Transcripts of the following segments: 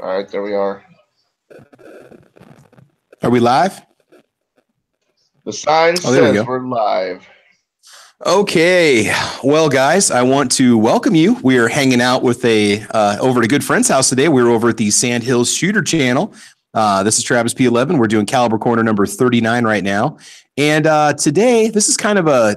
All right, there we are. Are we live? The sign Oh, there we says go. we're live. Okay. Well, guys, I want to welcome you. We are hanging out with over at a good friend's house today. We're over at the Sandhills Shooter channel. This is Travis P11. We're doing caliber corner number 39 right now. And today, this is kind of a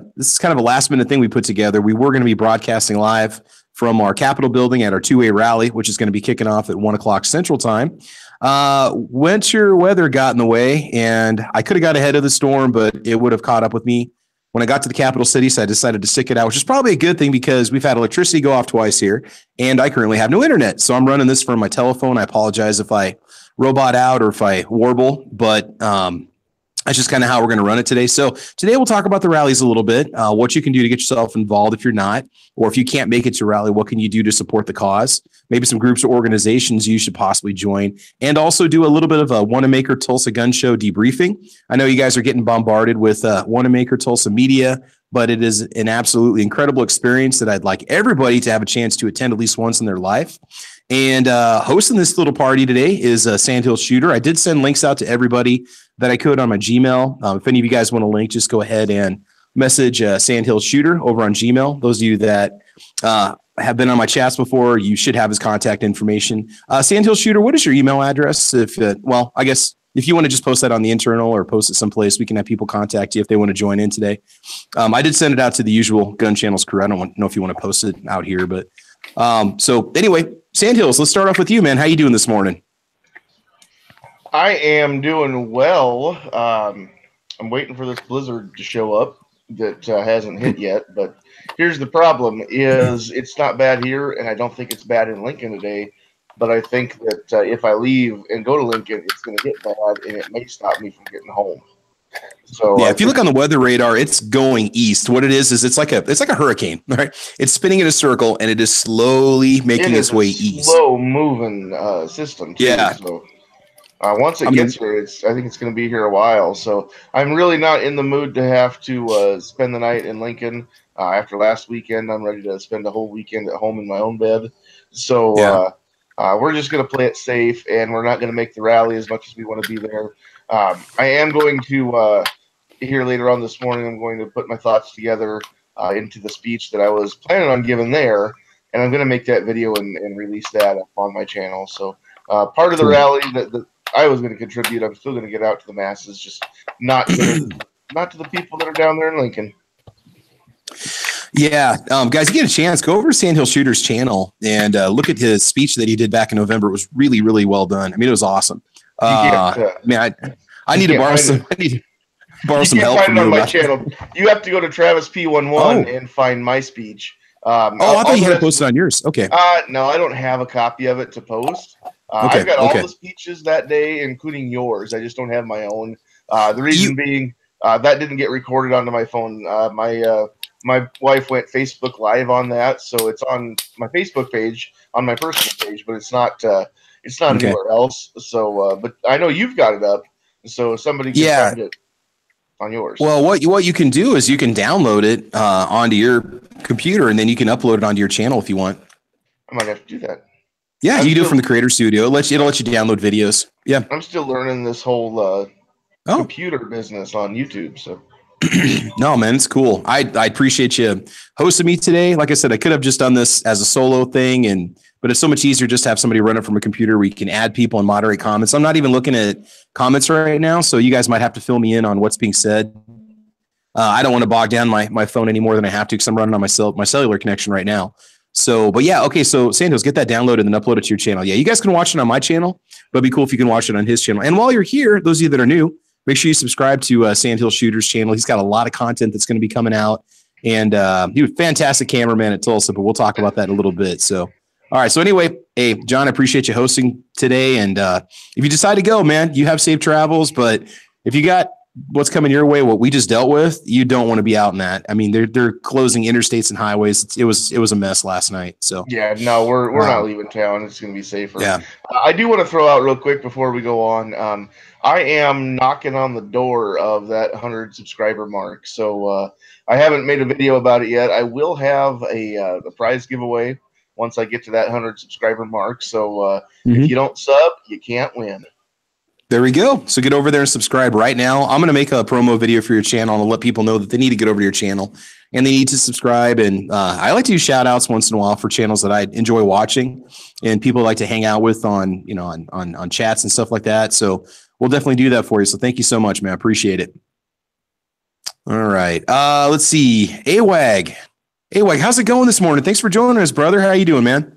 last minute thing we put together. We were going to be broadcasting live from our Capitol building at our 2A rally, which is going to be kicking off at 1 o'clock Central Time. Winter weather got in the way, and I could have got ahead of the storm, but it would have caught up with me when I got to the capital city. So I decided to stick it out, which is probably a good thing because we've had electricity go off twice here, and I currently have no internet. So I'm running this from my telephone. I apologize if I robot out or if I warble, but that's just kind of how we're going to run it today. So today we'll talk about the rallies a little bit, what you can do to get yourself involved if you're not, or if you can't make it to rally, what can you do to support the cause? Maybe some groups or organizations you should possibly join, and also do a little bit of a Wanenmacher Tulsa Gun Show debriefing. I know you guys are getting bombarded with Wanenmacher Tulsa media, but it is an absolutely incredible experience that I'd like everybody to have a chance to attend at least once in their life. And hosting this little party today is Sandhills Shooter. I did send links out to everybody that I could on my Gmail. If any of you guys want a link, just go ahead and message Sandhills Shooter over on Gmail. Those of you that have been on my chats before, you should have his contact information. Sandhills Shooter, what is your email address? I guess if you want to just post that on the internal or post it someplace, we can have people contact you if they want to join in today. I did send it out to the usual gun channels crew. I don't know if you want to post it out here, but so anyway, Sandhills, let's start off with you, man. How you doing this morning? I am doing well. I'm waiting for this blizzard to show up that hasn't hit yet, but here's the problem is it's not bad here, and I don't think it's bad in Lincoln today, but I think that if I leave and go to Lincoln, it's going to get bad, and it may stop me from getting home. So yeah, if you look on the weather radar, it's going east. What it is it's like a hurricane, right? It's spinning in a circle, and it is slowly making its way east. Slow moving system too. Yeah. So once it gets here, I think it's going to be here a while. So I'm really not in the mood to have to spend the night in Lincoln. After last weekend, I'm ready to spend the whole weekend at home in my own bed. So we're just going to play it safe, and we're not going to make the rally as much as we want to be there. I am going to here later on this morning. I'm going to put my thoughts together into the speech that I was planning on giving there, and I'm going to make that video and release that up on my channel. So part of the rally that I was going to contribute, I'm still going to get out to the masses, just not to the people that are down there in Lincoln. Yeah, guys, you get a chance, go over to Sandhills Shooter's channel and look at his speech that he did back in November. It was really, really well done. I mean, it was awesome. I need to borrow some. I need to borrow some help from on my channel. You have to go to Travis P11 and find my speech. I thought you had to post it on yours. Okay. No, I don't have a copy of it to post. I've got all the speeches that day, including yours. I just don't have my own. The reason being that didn't get recorded onto my phone. My wife went Facebook Live on that, so it's on my Facebook page, on my personal page, but it's not anywhere else. So, but I know you've got it up, so somebody can find it on yours. Well, what you can do is you can download it onto your computer, and then you can upload it onto your channel if you want. I might have to do that. Yeah, you can do it from the Creator Studio. It'll let you download videos. Yeah, I'm still learning this whole computer business on YouTube. So, no, man, it's cool. I appreciate you hosting me today. Like I said, I could have just done this as a solo thing, but it's so much easier just to have somebody run it from a computer where you can add people and moderate comments. I'm not even looking at comments right now, so you guys might have to fill me in on what's being said. I don't want to bog down my phone any more than I have to because I'm running on my cellular connection right now. So, but yeah, okay. So Sandhills, get that downloaded and then upload it to your channel. Yeah, you guys can watch it on my channel, but it'd be cool if you can watch it on his channel. And while you're here, those of you that are new, make sure you subscribe to Sandhills Shooter's channel. He's got a lot of content that's going to be coming out, and he was a fantastic cameraman at Tulsa, but we'll talk about that in a little bit. So, all right. So anyway, hey, John, I appreciate you hosting today. And if you decide to go, man, you have safe travels, but if you got what's coming your way, what we just dealt with, you don't want to be out in that. I mean, they're closing interstates and highways. It was a mess last night. So yeah, no, we're not leaving town. It's going to be safer. Yeah. I do want to throw out real quick before we go on. I am knocking on the door of that 100 subscriber mark. So I haven't made a video about it yet. I will have a prize giveaway once I get to that 100 subscriber mark. So Mhm. if you don't sub, you can't win. There we go. So get over there and subscribe right now. I'm going to make a promo video for your channel and let people know that they need to get over to your channel and they need to subscribe. And I like to do shout outs once in a while for channels that I enjoy watching and people like to hang out with on, you know, on chats and stuff like that. So we'll definitely do that for you. So thank you so much, man. I appreciate it. All right. Let's see. AWAG, how's it going this morning? Thanks for joining us, brother. How are you doing, man?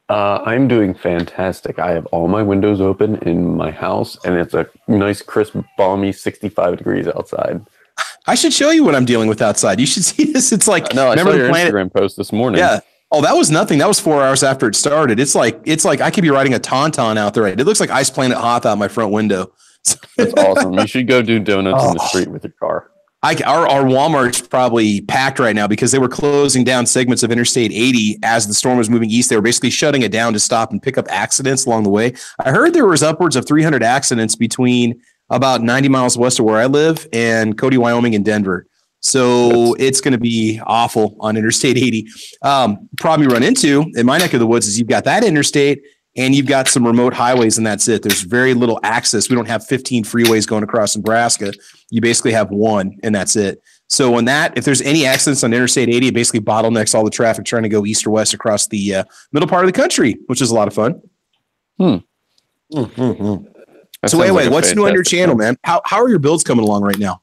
I'm doing fantastic. I have all my windows open in my house, and it's a nice, crisp, balmy 65 degrees outside. I should show you what I'm dealing with outside. You should see this. It's like, no, I saw your Instagram post this morning. Yeah. Oh, that was nothing. That was 4 hours after it started. It's like I could be riding a Tauntaun out there. It looks like Ice Planet Hoth out my front window. That's awesome. You should go do donuts in the street with your car. Our Walmart's probably packed right now because they were closing down segments of Interstate 80 as the storm was moving east. They were basically shutting it down to stop and pick up accidents along the way. I heard there was upwards of 300 accidents between about 90 miles west of where I live and Cody, Wyoming, and Denver. So it's going to be awful on Interstate 80. Problem you run into in my neck of the woods is you've got that interstate and you've got some remote highways, and that's it. There's very little access. We don't have 15 freeways going across Nebraska. You basically have one, and that's it. So if there's any accidents on Interstate 80, it basically bottlenecks all the traffic trying to go east or west across the middle part of the country, which is a lot of fun. So anyway, what's new on your channel, man? How are your builds coming along right now?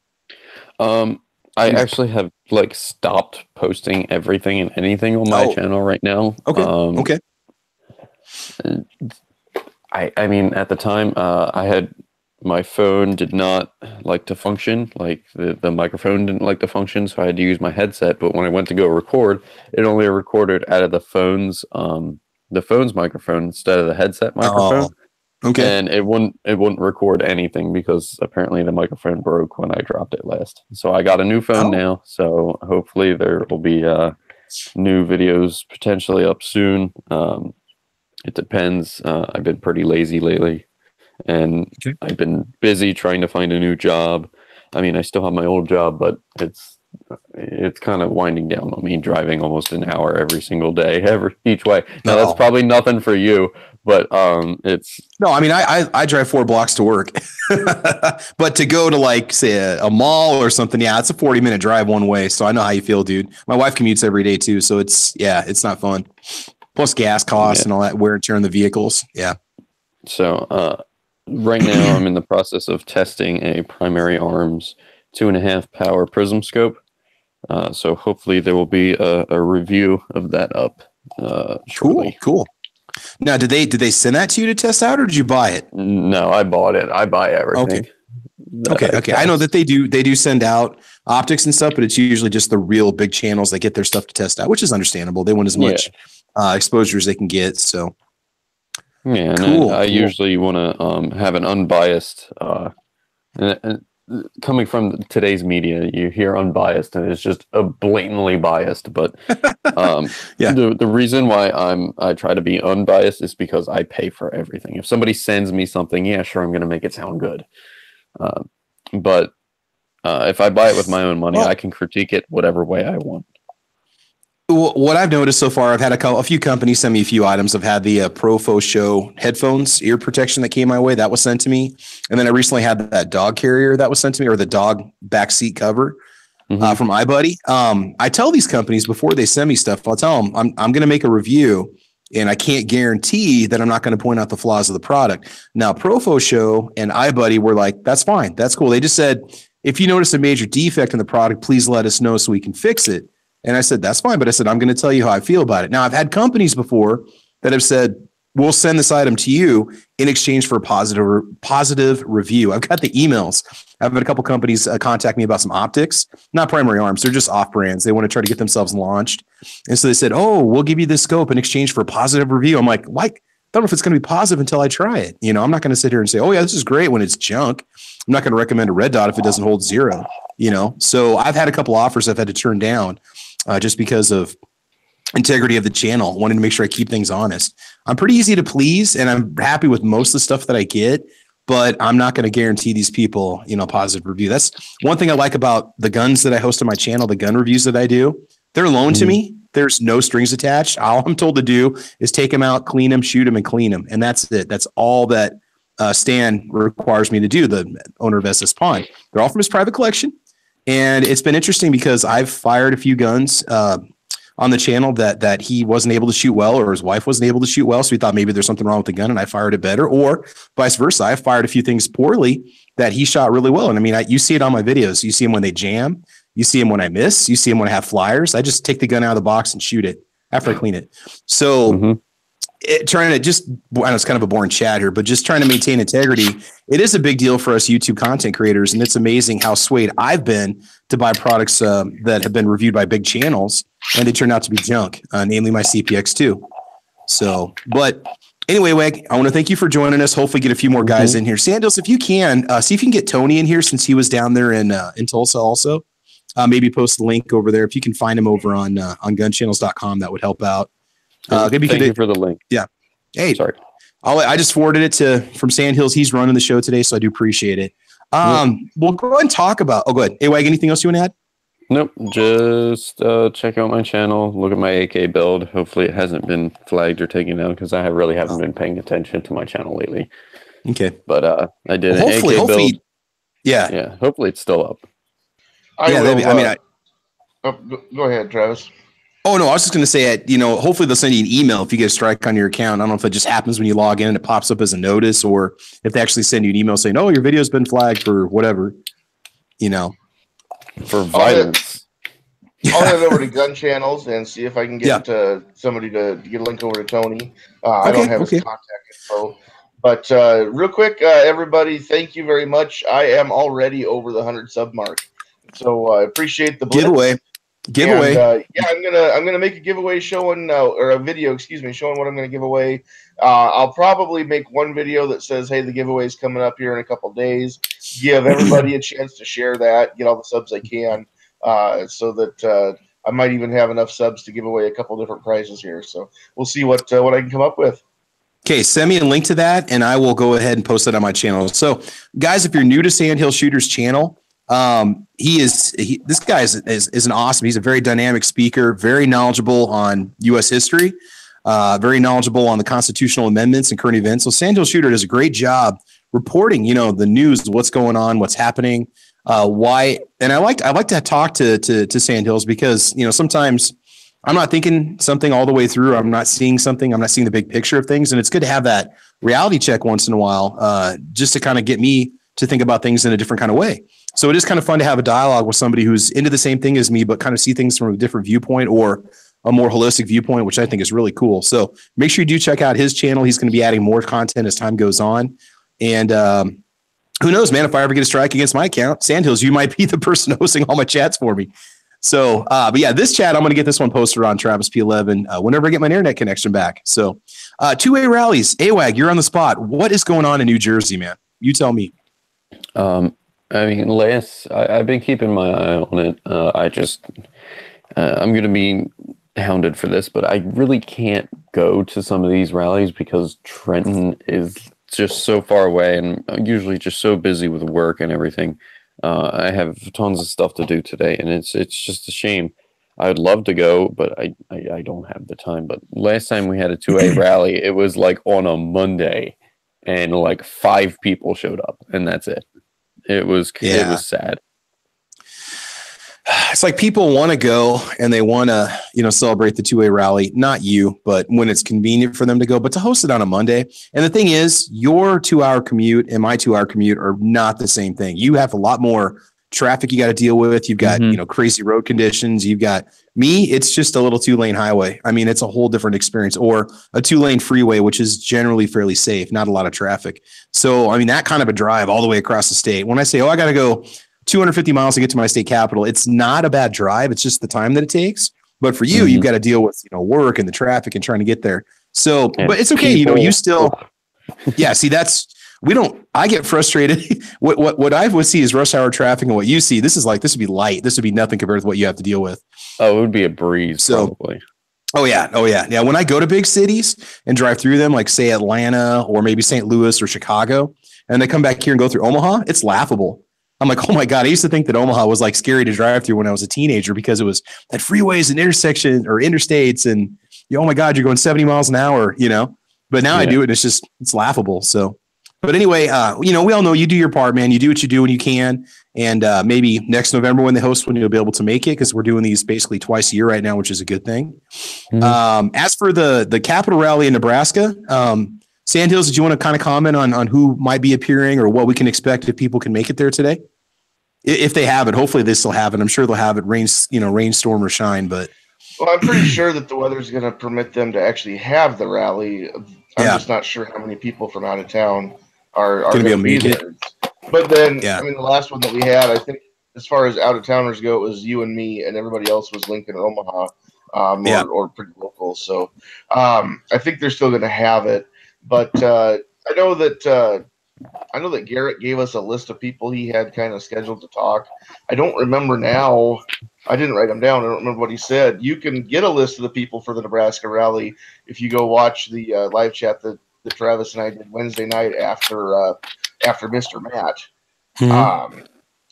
I actually have stopped posting everything and anything on my channel right now. Okay. I mean, at the time, I had my phone did not like to function. Like the microphone didn't like to function, so I had to use my headset. But when I went to go record, it only recorded out of the phone's microphone instead of the headset microphone. Okay. And it wouldn't record anything because apparently the microphone broke when I dropped it last. So I got a new phone now. So hopefully there will be new videos potentially up soon. It depends. I've been pretty lazy lately, and I've been busy trying to find a new job. I mean, I still have my old job, but it's kind of winding down on me, driving almost an hour every single day, each way. Now that's probably nothing for you, but it's no. I mean, I drive 4 blocks to work, but to go to say a mall or something, it's a 40-minute drive one way. So I know how you feel, dude. My wife commutes every day too, so it's not fun. Plus gas costs and all that wear and tear on the vehicles. Yeah. So right now I'm in the process of testing a Primary Arms 2.5 power prism scope. So hopefully there will be a review of that up shortly. Cool. Now, did they send that to you to test out, or did you buy it? No, I bought it. I buy everything. Okay. I know that they do send out optics and stuff, but it's usually just the real big channels that get their stuff to test out, which is understandable. They want as much exposure as they can get. So yeah, and cool. I usually want to have an unbiased. And coming from today's media, you hear unbiased, and it's just a blatantly biased. But the reason why I try to be unbiased is because I pay for everything. If somebody sends me something, sure, I'm going to make it sound good. But if I buy it with my own money, I can critique it whatever way I want. What I've noticed so far, I've had a few companies send me a few items. I've had the Profo Show headphones, ear protection that came my way. That was sent to me. And then I recently had that dog carrier that was sent to me, or the dog back seat cover from iBuddy. I tell these companies before they send me stuff, I'll tell them I'm going to make a review, and I can't guarantee that I'm not going to point out the flaws of the product. Now, Profo Show and iBuddy were like, that's fine. That's cool. They just said, if you notice a major defect in the product, please let us know so we can fix it. And I said, that's fine. But I said, I'm going to tell you how I feel about it. Now, I've had companies before that have said, we'll send this item to you in exchange for a positive review. I've got the emails. I've had a couple companies contact me about some optics, not Primary Arms. They're just off brands. They want to try to get themselves launched. And so they said, we'll give you this scope in exchange for a positive review. I'm like, I don't know if it's going to be positive until I try it. I'm not going to sit here and say, this is great when it's junk. I'm not going to recommend a red dot if it doesn't hold 0, So I've had a couple offers I've had to turn down just because of integrity of the channel, wanting to make sure I keep things honest. I'm pretty easy to please, and I'm happy with most of the stuff that I get, but I'm not going to guarantee these people, positive review. That's one thing I like about the guns that I host on my channel, the gun reviews that I do. They're loaned to me. there's no strings attached. All I'm told to do is take them out, clean them, shoot them, and clean them. And that's it. That's all that Stan requires me to do, the owner of SS Pawn. They're all from his private collection. And it's been interesting because I've fired a few guns on the channel that he wasn't able to shoot well, or his wife wasn't able to shoot well. So we thought maybe there's something wrong with the gun and I fired it better, or vice versa. I fired a few things poorly that he shot really well. And I mean, you see it on my videos. You see them when they jam. You see them when I miss. You see them when I have flyers. I just take the gun out of the box and shoot it after I clean it. So trying to just, I know it's kind of a boring chat here, but just trying to maintain integrity. It is a big deal for us YouTube content creators. And it's amazing how swayed I've been to buy products that have been reviewed by big channels and they turn out to be junk, namely my CPX2. So, but anyway, Weg, I want to thank you for joining us. Hopefully get a few more guys in here. Sandals, if you can, see if you can get Tony in here since he was down there in Tulsa also. Maybe post the link over there. If you can find him over on gunchannels.com, that would help out. Thank you for the link. Yeah. Hey, sorry. I just forwarded it from Sandhills. He's running the show today, so I do appreciate it. We'll go ahead and talk about. Oh, go ahead. Hey, Wag, anything else you want to add? Nope. Just check out my channel. Look at my AK build. Hopefully, it hasn't been flagged or taken down because I really haven't been paying attention to my channel lately. Okay. But I did an AK build. Yeah. Yeah. Hopefully, it's still up. Go ahead, Travis. Oh, no, I was just going to say, hopefully they'll send you an email if you get a strike on your account. I don't know if it just happens when you log in and it pops up as a notice, or if they actually send you an email saying, oh, your video's been flagged for whatever, For violence. I'll head over to Gun Channels and see if I can get somebody to get a link over to Tony. I don't have his contact info. But real quick, everybody, thank you very much. I am already over the 100 sub mark. So I appreciate the giveaway. And, I'm gonna make a giveaway showing or a video, showing what I'm gonna give away. I'll probably make one video that says, "Hey, the giveaway's coming up here in a couple days." Give everybody a chance to share that, get all the subs I can, so that I might even have enough subs to give away a couple different prizes here. So we'll see what I can come up with. Okay, send me a link to that, and I will go ahead and post it on my channel. So, guys, if you're new to Sandhill Shooter's channel. This guy is an awesome. He's a very dynamic speaker, very knowledgeable on U.S. history, very knowledgeable on the constitutional amendments and current events. So Sandhill Shooter does a great job reporting, the news, what's going on, what's happening, why. And I like to talk to Sandhills because sometimes I'm not thinking something all the way through. I'm not seeing something. I'm not seeing the big picture of things, and it's good to have that reality check once in a while, just to kind of get me to think about things in a different kind of way. So it is kind of fun to have a dialogue with somebody who's into the same thing as me, but kind of see things from a different viewpoint or a more holistic viewpoint, which I think is really cool. So make sure you do check out his channel. He's going to be adding more content as time goes on. And who knows, man, if I ever get a strike against my account, Sandhills, you might be the person hosting all my chats for me. So, but yeah, this chat, I'm going to get this one posted on Travis P11 whenever I get my internet connection back. So 2A rallies. AWAG, you're on the spot. What is going on in New Jersey, man? You tell me. I mean, I've been keeping my eye on it. I'm going to be hounded for this, but I really can't go to some of these rallies because Trenton is just so far away, and I'm usually just so busy with work and everything. I have tons of stuff to do today, and it's just a shame. I'd love to go, but I don't have the time. But last time we had a 2A rally, it was like on a Monday, and like 5 people showed up, and that's it. It was sad. It's like people want to go and they want to, celebrate the 2A rally. Not you, but when it's convenient for them to go, but to host it on a Monday. And the thing is, your 2-hour commute and my 2-hour commute are not the same thing. You have a lot more traffic you got to deal with. You've got, crazy road conditions. You've got me. It's just a little 2-lane highway. I mean, it's a whole different experience, or a 2-lane freeway, which is generally fairly safe, not a lot of traffic. So, I mean, that kind of a drive all the way across the state. When I say, I got to go 250 miles to get to my state capital, it's not a bad drive. It's just the time that it takes. But for you, you've got to deal with, work and the traffic and trying to get there. So, but it's okay. You still, see, I get frustrated. What I would see is rush hour traffic, and what you see, this would be light. This would be nothing compared to what you have to deal with. Oh, it would be a breeze. So, probably. Oh yeah. Yeah. When I go to big cities and drive through them, like say Atlanta or maybe St. Louis or Chicago, and they come back here and go through Omaha, it's laughable. I'm like, oh my God, I used to think that Omaha was like scary to drive through when I was a teenager because it was at freeways and intersections or interstates and oh my God, you're going 70 miles an hour, but now I do it. And it's laughable. So, but anyway, we all know you do your part, man. You do what you do when you can. And maybe next November when they host one, you'll be able to make it because we're doing these basically twice a year right now, which is a good thing. Mm-hmm. As for the Capitol rally in Nebraska, Sandhills, did you want to kind of comment on who might be appearing or what we can expect if people can make it there today? If they have it, hopefully they still have it. I'm sure they'll have it rain, storm or shine, but. Well, I'm pretty sure that the weather's going to permit them to actually have the rally. I'm just not sure how many people from out of town are going to be there. But then, I mean, the last one that we had, I think, as far as out of towners go, it was you and me, and everybody else was Lincoln or Omaha, or pretty local. So I think they're still going to have it. But I know that Garrett gave us a list of people he had kind of scheduled to talk. I don't remember now. I didn't write them down. I don't remember what he said. You can get a list of the people for the Nebraska rally if you go watch the live chat that Travis and I did Wednesday night after Mr. Matt. Mm-hmm.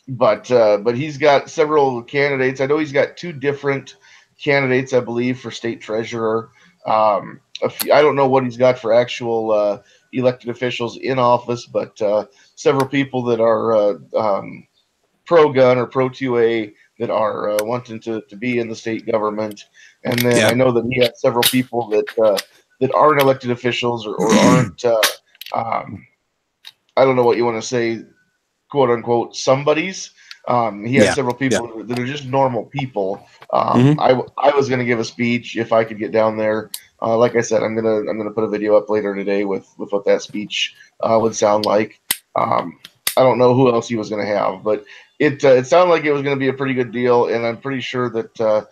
But he's got several candidates. I know he's got 2 different candidates, I believe, for state treasurer. I don't know what he's got for actual elected officials in office, but several people that are pro-gun or pro-2A that are wanting to be in the state government. And then I know that he had several people that aren't elected officials or aren't, I don't know what you want to say, quote unquote, somebodies. He had several people that are just normal people. I was going to give a speech if I could get down there. Like I said, I'm gonna put a video up later today with what that speech would sound like. I don't know who else he was going to have, but it sounded like it was going to be a pretty good deal, and I'm pretty sure that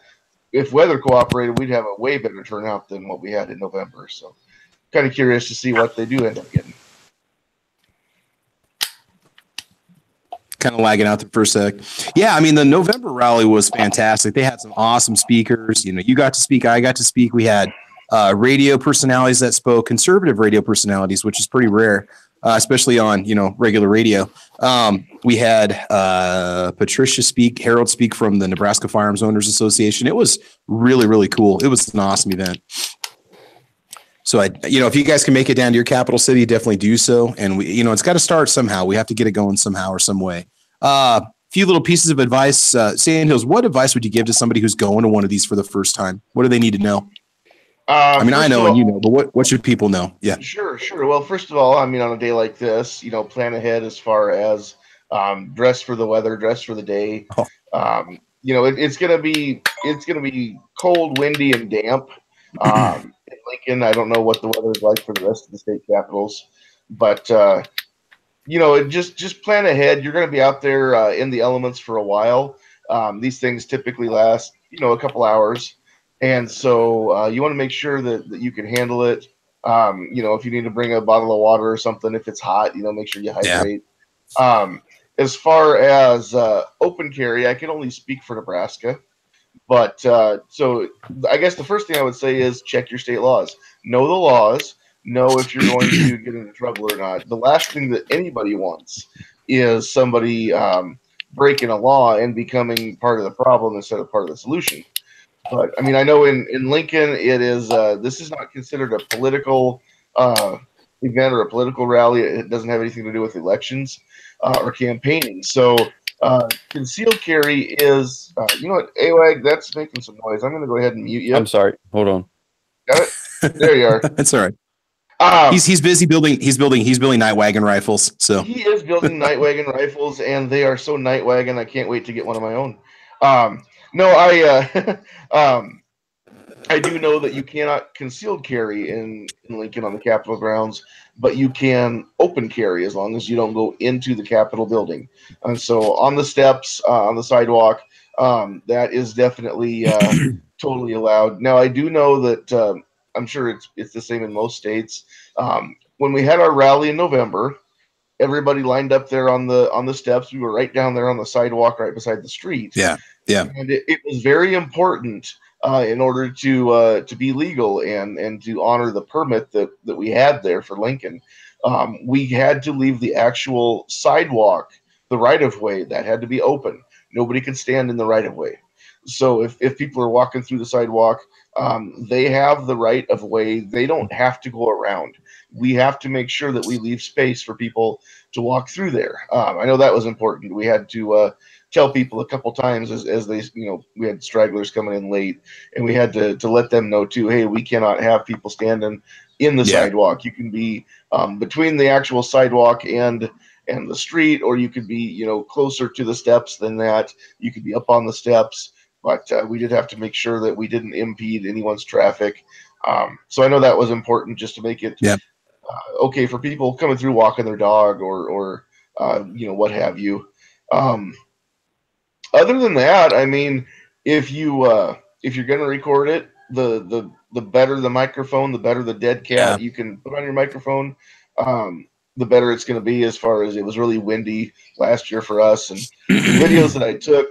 if weather cooperated, we'd have a way better turnout than what we had in November. So, kind of curious to see what they do end up getting. Kind of lagging out there for a sec. Yeah, I mean, the November rally was fantastic. They had some awesome speakers. You got to speak. I got to speak. We had radio personalities that spoke, conservative radio personalities, which is pretty rare, especially on, regular radio. We had Patricia speak, Harold speak from the Nebraska Firearms Owners Association. It was really, really cool. It was an awesome event. So if you guys can make it down to your capital city, definitely do so. And we, it's got to start somehow. We have to get it going somehow or some way. Few little pieces of advice. Sandhills, what advice would you give to somebody who's going to one of these for the first time? What do they need to know? I know and you know, but what should people know? Yeah. Sure. Well, first of all, I mean, on a day like this, plan ahead as far as dress for the weather, dress for the day. It's gonna be cold, windy, and damp. In Lincoln, I don't know what the weather is like for the rest of the state capitals, but just plan ahead. You're going to be out there in the elements for a while. These things typically last, a couple hours. And so you want to make sure that you can handle it. If you need to bring a bottle of water or something, if it's hot, make sure you hydrate. Yeah. As far as open carry, I can only speak for Nebraska. But so I guess the first thing I would say is check your state laws. Know the laws. Know if you're going to get into trouble or not. The last thing that anybody wants is somebody breaking a law and becoming part of the problem instead of part of the solution. But I mean, I know in Lincoln, it is this is not considered a political event or a political rally. It doesn't have anything to do with elections or campaigning. So concealed carry is, AWAG, that's making some noise. I'm going to go ahead and mute you. I'm sorry. Hold on. Got it? There you are. That's all right. He's busy building. He's building night wagon rifles. So he is building night wagon rifles, and they are so night wagon. I can't wait to get one of my own. I do know that you cannot concealed carry in Lincoln on the Capitol grounds, but you can open carry as long as you don't go into the Capitol building. And so on the steps, on the sidewalk, that is definitely totally allowed. Now, I do know that I'm sure it's the same in most states. When we had our rally in November, everybody lined up there on the steps. We were right down there on the sidewalk, right beside the street. Yeah. And it was very important in order to be legal and to honor the permit that we had there for Lincoln. We had to leave the actual sidewalk the right of way, that had to be open. Nobody could stand in the right of way. So if people are walking through the sidewalk, they have the right of way. They don't have to go around. We have to make sure that we leave space for people to walk through there. I know that was important. We had to tell people a couple times as they, we had stragglers coming in late, and we had to let them know too, hey, we cannot have people standing in the sidewalk. You can be between the actual sidewalk and the street, or you could be, closer to the steps than that. You could be up on the steps. But we did have to make sure that we didn't impede anyone's traffic. So I know that was important, just to make it okay for people coming through, walking their dog, or what have you. Other than that, I mean, if you're going to record it, the better the microphone, the better the dead cat you can put on your microphone. The better it's going to be. As far as, it was really windy last year for us, and the videos that I took,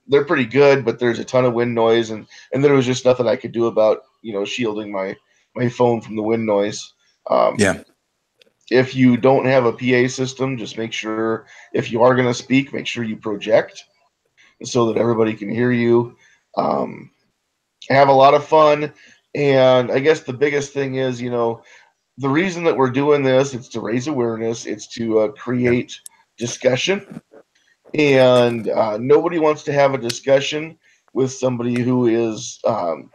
they're pretty good, but there's a ton of wind noise, and there was just nothing I could do about, shielding my phone from the wind noise. If you don't have a PA system, just make sure, if you are going to speak, make sure you project so that everybody can hear you. Have a lot of fun, and I guess the biggest thing is, the reason that we're doing this, it's to raise awareness, it's to create discussion, and nobody wants to have a discussion with somebody who is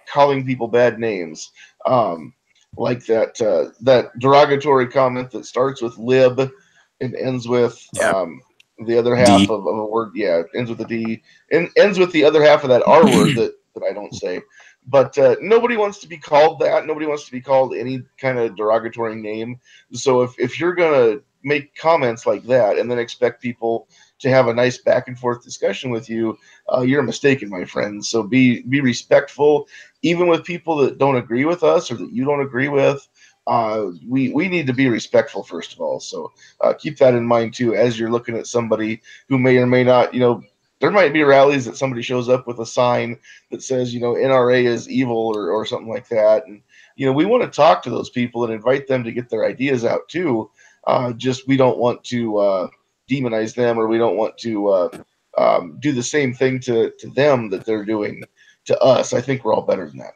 calling people bad names, like that derogatory comment that starts with lib and ends with the other half of a word. Yeah, ends with a D and ends with the other half of that R word that I don't say. But nobody wants to be called that. Nobody wants to be called any kind of derogatory name. So if you're going to make comments like that and then expect people to have a nice back and forth discussion with you, you're mistaken, my friend. So be respectful, even with people that don't agree with us or that you don't agree with. We need to be respectful, first of all. So keep that in mind too, as you're looking at somebody who may or may not, there might be rallies that somebody shows up with a sign that says, NRA is evil, or something like that. And, we want to talk to those people and invite them to get their ideas out too. Just, we don't want to demonize them, or we don't want to do the same thing to them that they're doing to us. I think we're all better than that.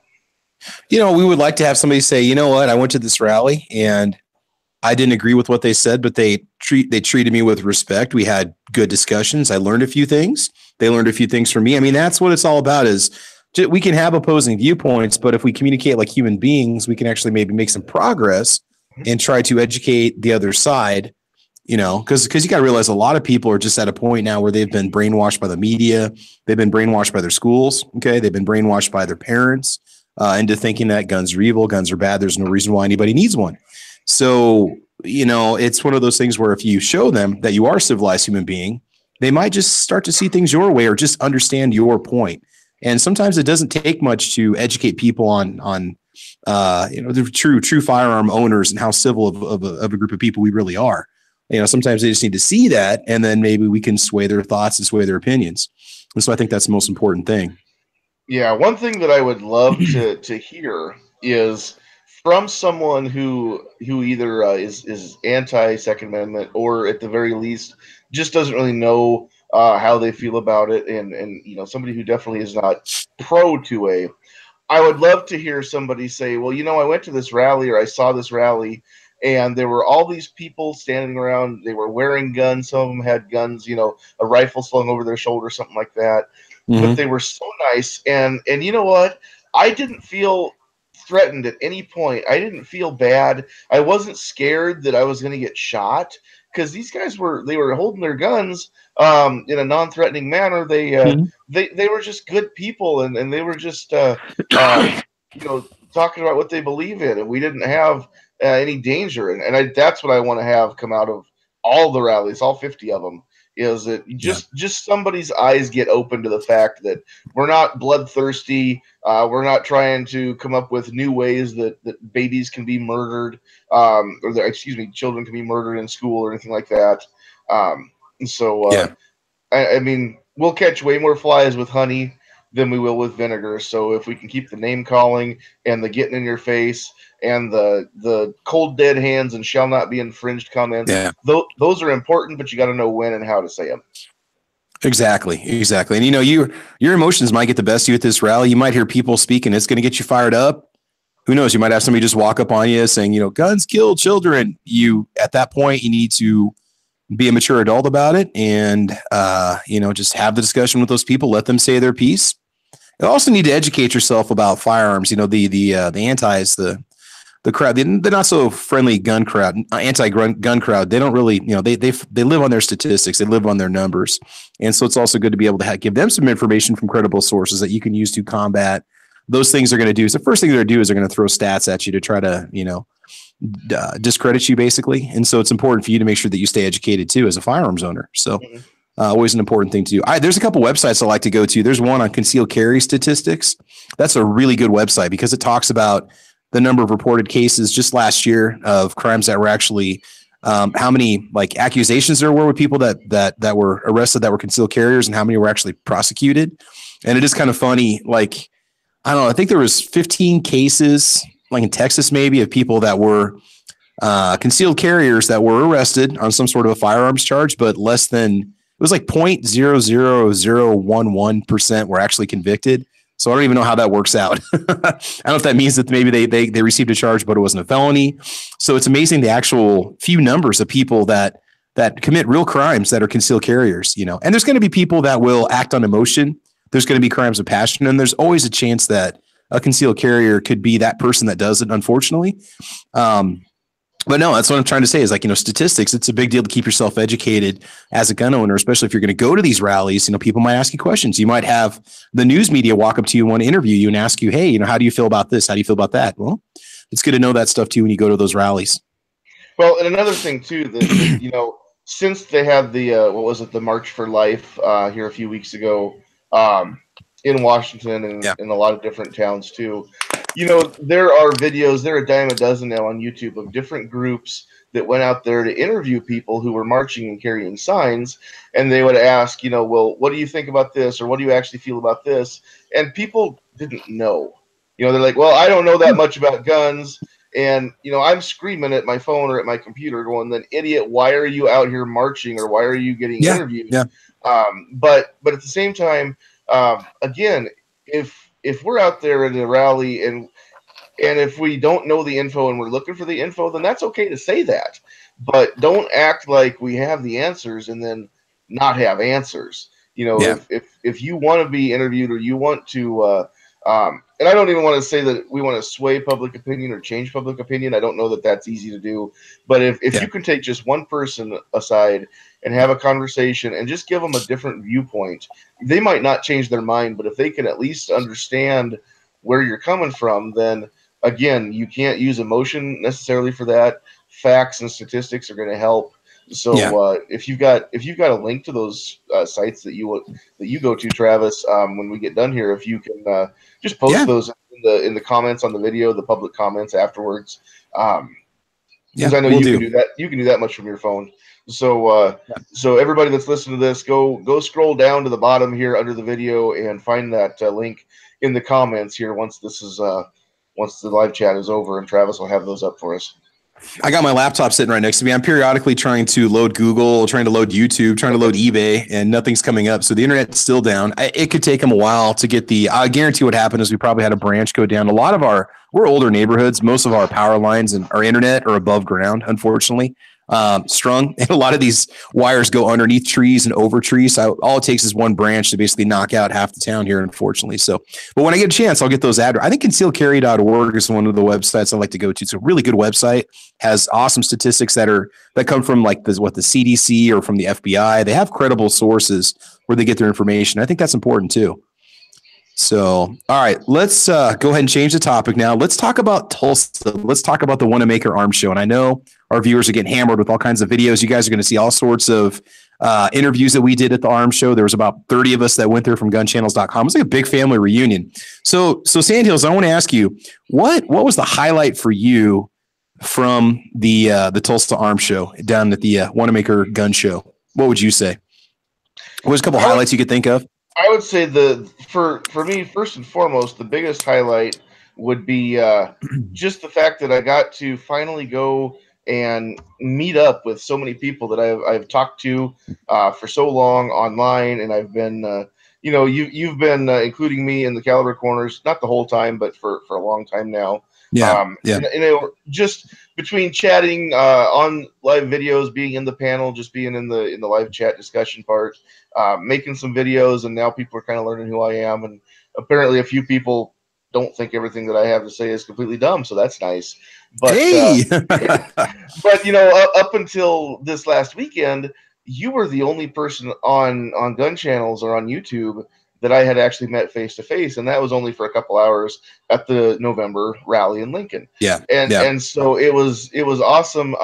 We would like to have somebody say, you know what, I went to this rally and I didn't agree with what they said, but they treated me with respect. We had good discussions. I learned a few things. They learned a few things from me. I mean, that's what it's all about, is we can have opposing viewpoints, but if we communicate like human beings, we can actually maybe make some progress and try to educate the other side, because you got to realize a lot of people are just at a point now where they've been brainwashed by the media. They've been brainwashed by their schools. Okay. They've been brainwashed by their parents into thinking that guns are evil, guns are bad. There's no reason why anybody needs one. So, it's one of those things where if you show them that you are a civilized human being, they might just start to see things your way or just understand your point. And sometimes it doesn't take much to educate people on the true firearm owners and how civil of a group of people we really are. Sometimes they just need to see that, and then maybe we can sway their thoughts and sway their opinions. And so I think that's the most important thing. Yeah, one thing that I would love to hear is from someone who either is anti-Second Amendment, or at the very least just doesn't really know how they feel about it, and somebody who definitely is not pro 2A. I would love to hear somebody say, well, I went to this rally, or I saw this rally, and there were all these people standing around. They were wearing guns. Some of them had guns, a rifle slung over their shoulder, something like that. But they were so nice. And you know what? I didn't feel threatened at any point. I didn't feel bad. I wasn't scared that I was going to get shot, because these guys were holding their guns in a non-threatening manner. They were just good people, and they were just talking about what they believe in, and we didn't have any danger. And that's what I want to have come out of all the rallies, all 50 of them, is that just somebody's eyes get open to the fact that we're not bloodthirsty. We're not trying to come up with new ways that babies can be murdered, children can be murdered in school or anything like that. I mean, we'll catch way more flies with honey than we will with vinegar. So if we can keep the name calling and the getting in your face and the cold dead hands and shall not be infringed comments, those are important, but you got to know when and how to say them. Exactly. And your emotions might get the best of you at this rally. You might hear people speaking. It's going to get you fired up. Who knows? You might have somebody just walk up on you saying, guns kill children. At that point, you need to be a mature adult about it and, just have the discussion with those people. Let them say their piece. You also need to educate yourself about firearms. The antis, the crowd, they're not so friendly gun crowd, anti-gun crowd. They don't really, they live on their statistics. They live on their numbers. And so it's also good to be able to give them some information from credible sources that you can use to combat those things. They're going to do is the first thing they're going to do is they're going to throw stats at you to try to, discredit you basically. And so it's important for you to make sure that you stay educated too as a firearms owner. So always an important thing to do. There's a couple websites I like to go to. There's one on concealed carry statistics. That's a really good website because it talks about the number of reported cases just last year of crimes that were actually how many accusations there were with people that were arrested that were concealed carriers and how many were actually prosecuted. And it is kind of funny. I don't know. I think there was 15 cases in Texas, maybe, of people that were concealed carriers that were arrested on some sort of a firearms charge, but less than, it was 0.00011% were actually convicted. So I don't even know how that works out. I don't know if that means that maybe they received a charge, but it wasn't a felony. So it's amazing the actual few numbers of people that commit real crimes that are concealed carriers, and there's going to be people that will act on emotion. There's going to be crimes of passion, and there's always a chance that a concealed carrier could be that person that does it, unfortunately. But no, that's what I'm trying to say is statistics. It's a big deal to keep yourself educated as a gun owner, especially if you're going to go to these rallies. People might ask you questions. You might have the news media walk up to you and want to interview you and ask you, hey, how do you feel about this? How do you feel about that? Well, it's good to know that stuff too when you go to those rallies. Well, and another thing too, that since they had the the March for Life here a few weeks ago in Washington and in a lot of different towns too. There are videos, there are a dime a dozen now on YouTube of different groups that went out there to interview people who were marching and carrying signs. And they would ask, well, what do you think about this? Or what do you actually feel about this? And people didn't know. They're like, well, I don't know that much about guns. And, I'm screaming at my phone or at my computer going, then idiot, why are you out here marching? Or why are you getting interviewed? Yeah. But at the same time, again, if we're out there at a rally and if we don't know the info and we're looking for the info, then that's okay to say that. But don't act like we have the answers and then not have answers. If you want to be interviewed or you want to, and I don't even want to say that we want to sway public opinion or change public opinion. I don't know that that's easy to do. But if you can take just one person aside and have a conversation and just give them a different viewpoint, they might not change their mind. But if they can at least understand where you're coming from, then again, you can't use emotion necessarily for that. Facts and statistics are going to help. So if you've got a link to those sites that you go to, Travis, when we get done here, if you can just post those in the comments on the video, the public comments afterwards, because I know you can do that. You can do that much from your phone. So so everybody that's listening to this, go scroll down to the bottom here under the video and find that link in the comments here once the live chat is over, and Travis will have those up for us. I got my laptop sitting right next to me. I'm periodically trying to load Google, trying to load YouTube, trying to load eBay, and nothing's coming up. So the internet's still down. It could take them a while to get I guarantee what happened is we probably had a branch go down. We're older neighborhoods. Most of our power lines and our internet are above ground, unfortunately. Strung, and a lot of these wires go underneath trees and over trees. So all it takes is one branch to basically knock out half the town here, unfortunately. So, but when I get a chance, I'll get those addresses. I think concealcarry.org is one of the websites I like to go to. It's a really good website, has awesome statistics that come from the CDC or from the FBI. They have credible sources where they get their information. I think that's important too. So, all right, let's go ahead and change the topic now. Let's talk about Tulsa. Let's talk about the Wanenmacher Arms Show. And I know our viewers are getting hammered with all kinds of videos. You guys are going to see all sorts of interviews that we did at the Arms Show. There was about 30 of us that went there from gunchannels.com. It was like a big family reunion. So Sandhills, I want to ask you, what was the highlight for you from the Tulsa Arms Show down at the Wanenmacher Gun Show? What would you say? What was a couple highlights you could think of? I would say for me, first and foremost, the biggest highlight would be just the fact that I got to finally go and meet up with so many people that I've talked to for so long online, and I've been you've been including me in the Caliber Corners, not the whole time, but for a long time now. Yeah, yeah. Just between chatting on live videos, being in the panel, just being in the live chat discussion part, making some videos, and now people are kind of learning who I am. And apparently, a few people don't think everything that I have to say is completely dumb, so that's nice. But Hey, but up until this last weekend, you were the only person on gun channels or on YouTube that I had actually met face to face, and that was only for a couple hours at the November rally in Lincoln. yeah, And so it was awesome.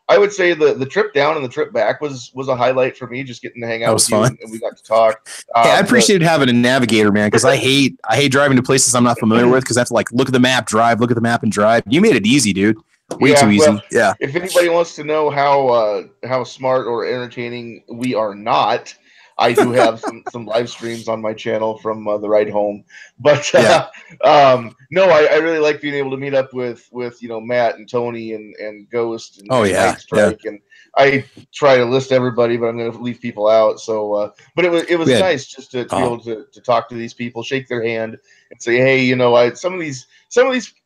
I would say the trip down and the trip back was a highlight for me, just getting to hang out with you, and we got to talk. Hey, I appreciated having a navigator, man, because I hate driving to places I'm not familiar with, because I have to look at the map, look at the map, and drive. You made it easy, dude. Way too easy. Well, yeah. If anybody wants to know how smart or entertaining we are not, I do have some live streams on my channel from the ride home. But no, I really like being able to meet up with Matt and Tony and Ghost and Night Strike, and I try to list everybody, but I'm going to leave people out. So, but it was nice just to be able to talk to these people, shake their hand, and say, hey, some of these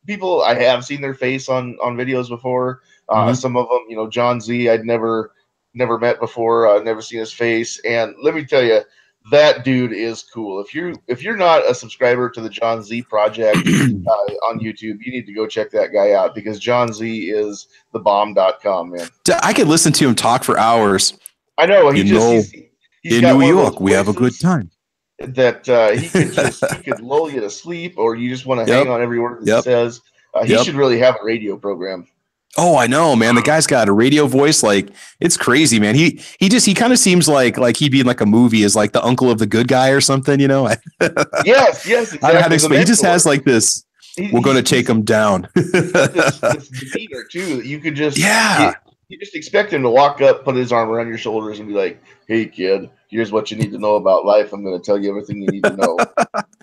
people I have seen their face on videos before. Some of them, John Z, I'd never met before, never seen his face, and let me tell you, that dude is cool. If you're not a subscriber to the John Z Project on YouTube, you need to go check that guy out, because John Z is thebomb.com, man. I could listen to him talk for hours. I know. He's in New York, we have a good time. That he could lull you to sleep, or you just want to hang on every word that he says. He should really have a radio program. Oh, I know, man. The guy's got a radio voice. Like, it's crazy, man. He kind of seems like he'd be in like a movie as like the uncle of the good guy or something, Yes, exactly. I don't know how to explain. He just has like this. We're going to take him down. this demeanor too. You could just you just expect him to walk up, put his arm around your shoulders, and be like, "Hey, kid, here's what you need to know about life. I'm going to tell you everything you need to know."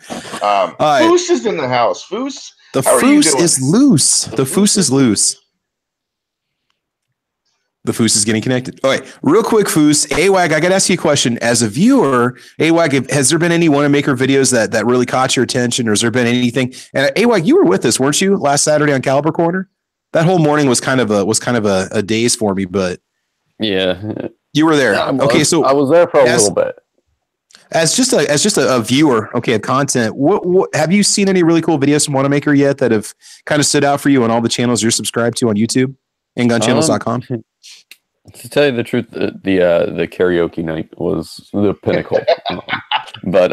Foos is in the house. Foos. The Foos is loose. The Foos is loose. The Foos is getting connected. All right, real quick, Foos. AWAG, I got to ask you a question. As a viewer, AWAG, has there been any Wanenmacher videos that really caught your attention, or has there been anything? And AWAG, you were with us, weren't you, last Saturday on Caliber Corner? That whole morning was kind of a daze for me, but yeah, you were there. Okay, so I was there for a little bit. As just a viewer, of content, what have you seen any really cool videos from Wanenmacher yet that have kind of stood out for you on all the channels you're subscribed to on YouTube and gunchannels.com? To tell you the truth, the karaoke night was the pinnacle. But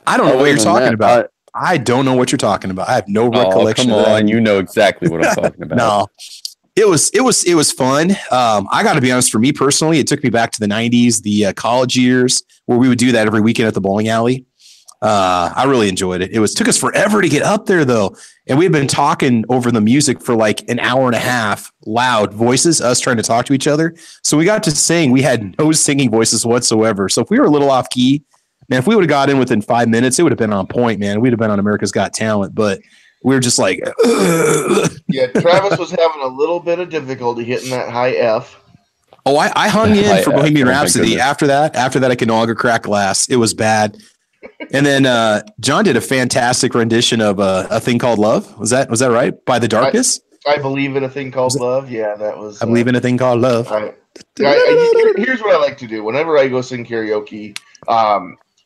I don't know what you're talking about. I don't know what you're talking about. I have no recollection. Come on, you know exactly what I'm talking about. No, it was fun. I got to be honest. For me personally, it took me back to the '90s, the college years, where we would do that every weekend at the bowling alley. I really enjoyed it. Took us forever to get up there though. And we had been talking over the music for like an hour and a half, loud voices, us trying to talk to each other. So we got to sing. We had no singing voices whatsoever. So if we were a little off key, man, if we would have got in within 5 minutes, it would have been on point, man. We'd have been on America's Got Talent, but we were just like, yeah, Travis was having a little bit of difficulty hitting that high F. Oh, I hung in for Bohemian Rhapsody. After that, I could no longer crack glass. It was bad. And then John did a fantastic rendition of A Thing Called Love. Was that right? By The Darkness? I believe in a thing called love. Yeah, that was. I believe in a thing called love. Here's what I like to do whenever I go sing karaoke.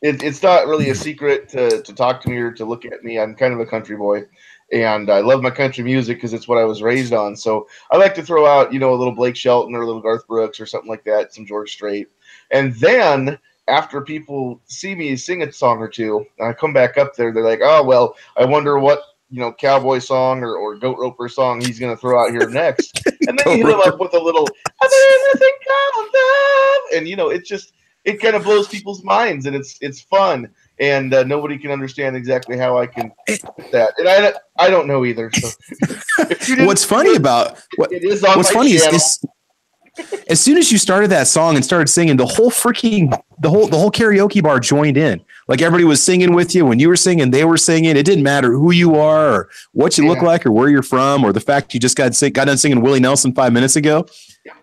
It's not really a secret to talk to me or to look at me. I'm kind of a country boy, and I love my country music because it's what I was raised on. So I like to throw out, a little Blake Shelton or a little Garth Brooks or something like that, some George Strait, and then after people see me sing a song or two, and I come back up there, they're like, "Oh well, I wonder what cowboy song or goat roper song he's going to throw out here next." And then you hit him up with a little "Everything called love," and it kind of blows people's minds, and it's fun, and nobody can understand exactly how I can put that, and I don't know either. So what's funny about it is on my channel. as soon as you started that song and started singing, the whole karaoke bar joined in. Like everybody was singing with you. When you were singing, they were singing. It didn't matter who you are or what you look like or where you're from or the fact you just got done singing Willie Nelson 5 minutes ago.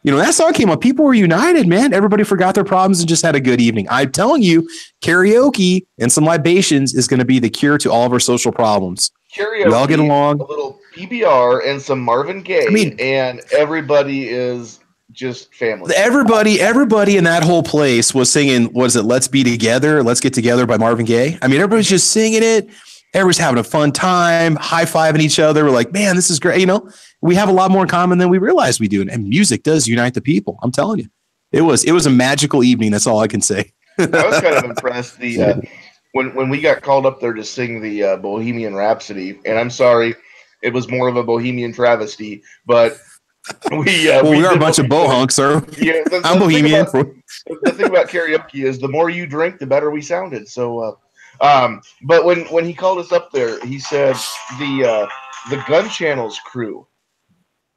You know, that song came up. People were united, man. Everybody forgot their problems and just had a good evening. I'm telling you, karaoke and some libations is going to be the cure to all of our social problems. Karaoke, we all get along. A little PBR and some Marvin Gaye, and everybody is just family. Everybody in that whole place was singing, was it Let's Be Together, Let's Get Together by Marvin Gaye? I mean, everybody's just singing it. Everybody's having a fun time, high-fiving each other. We're like, man, this is great. You know, we have a lot more in common than we realize we do. And music does unite the people. I'm telling you. It was a magical evening. That's all I can say. I was kind of impressed. When we got called up there to sing the Bohemian Rhapsody, and I'm sorry, it was more of a Bohemian travesty, but we are a bunch of bohunks, sir. Yeah, I'm Bohemian. The thing about karaoke is the more you drink, the better we sounded. So, but when he called us up there, he said the Gun Channel's crew,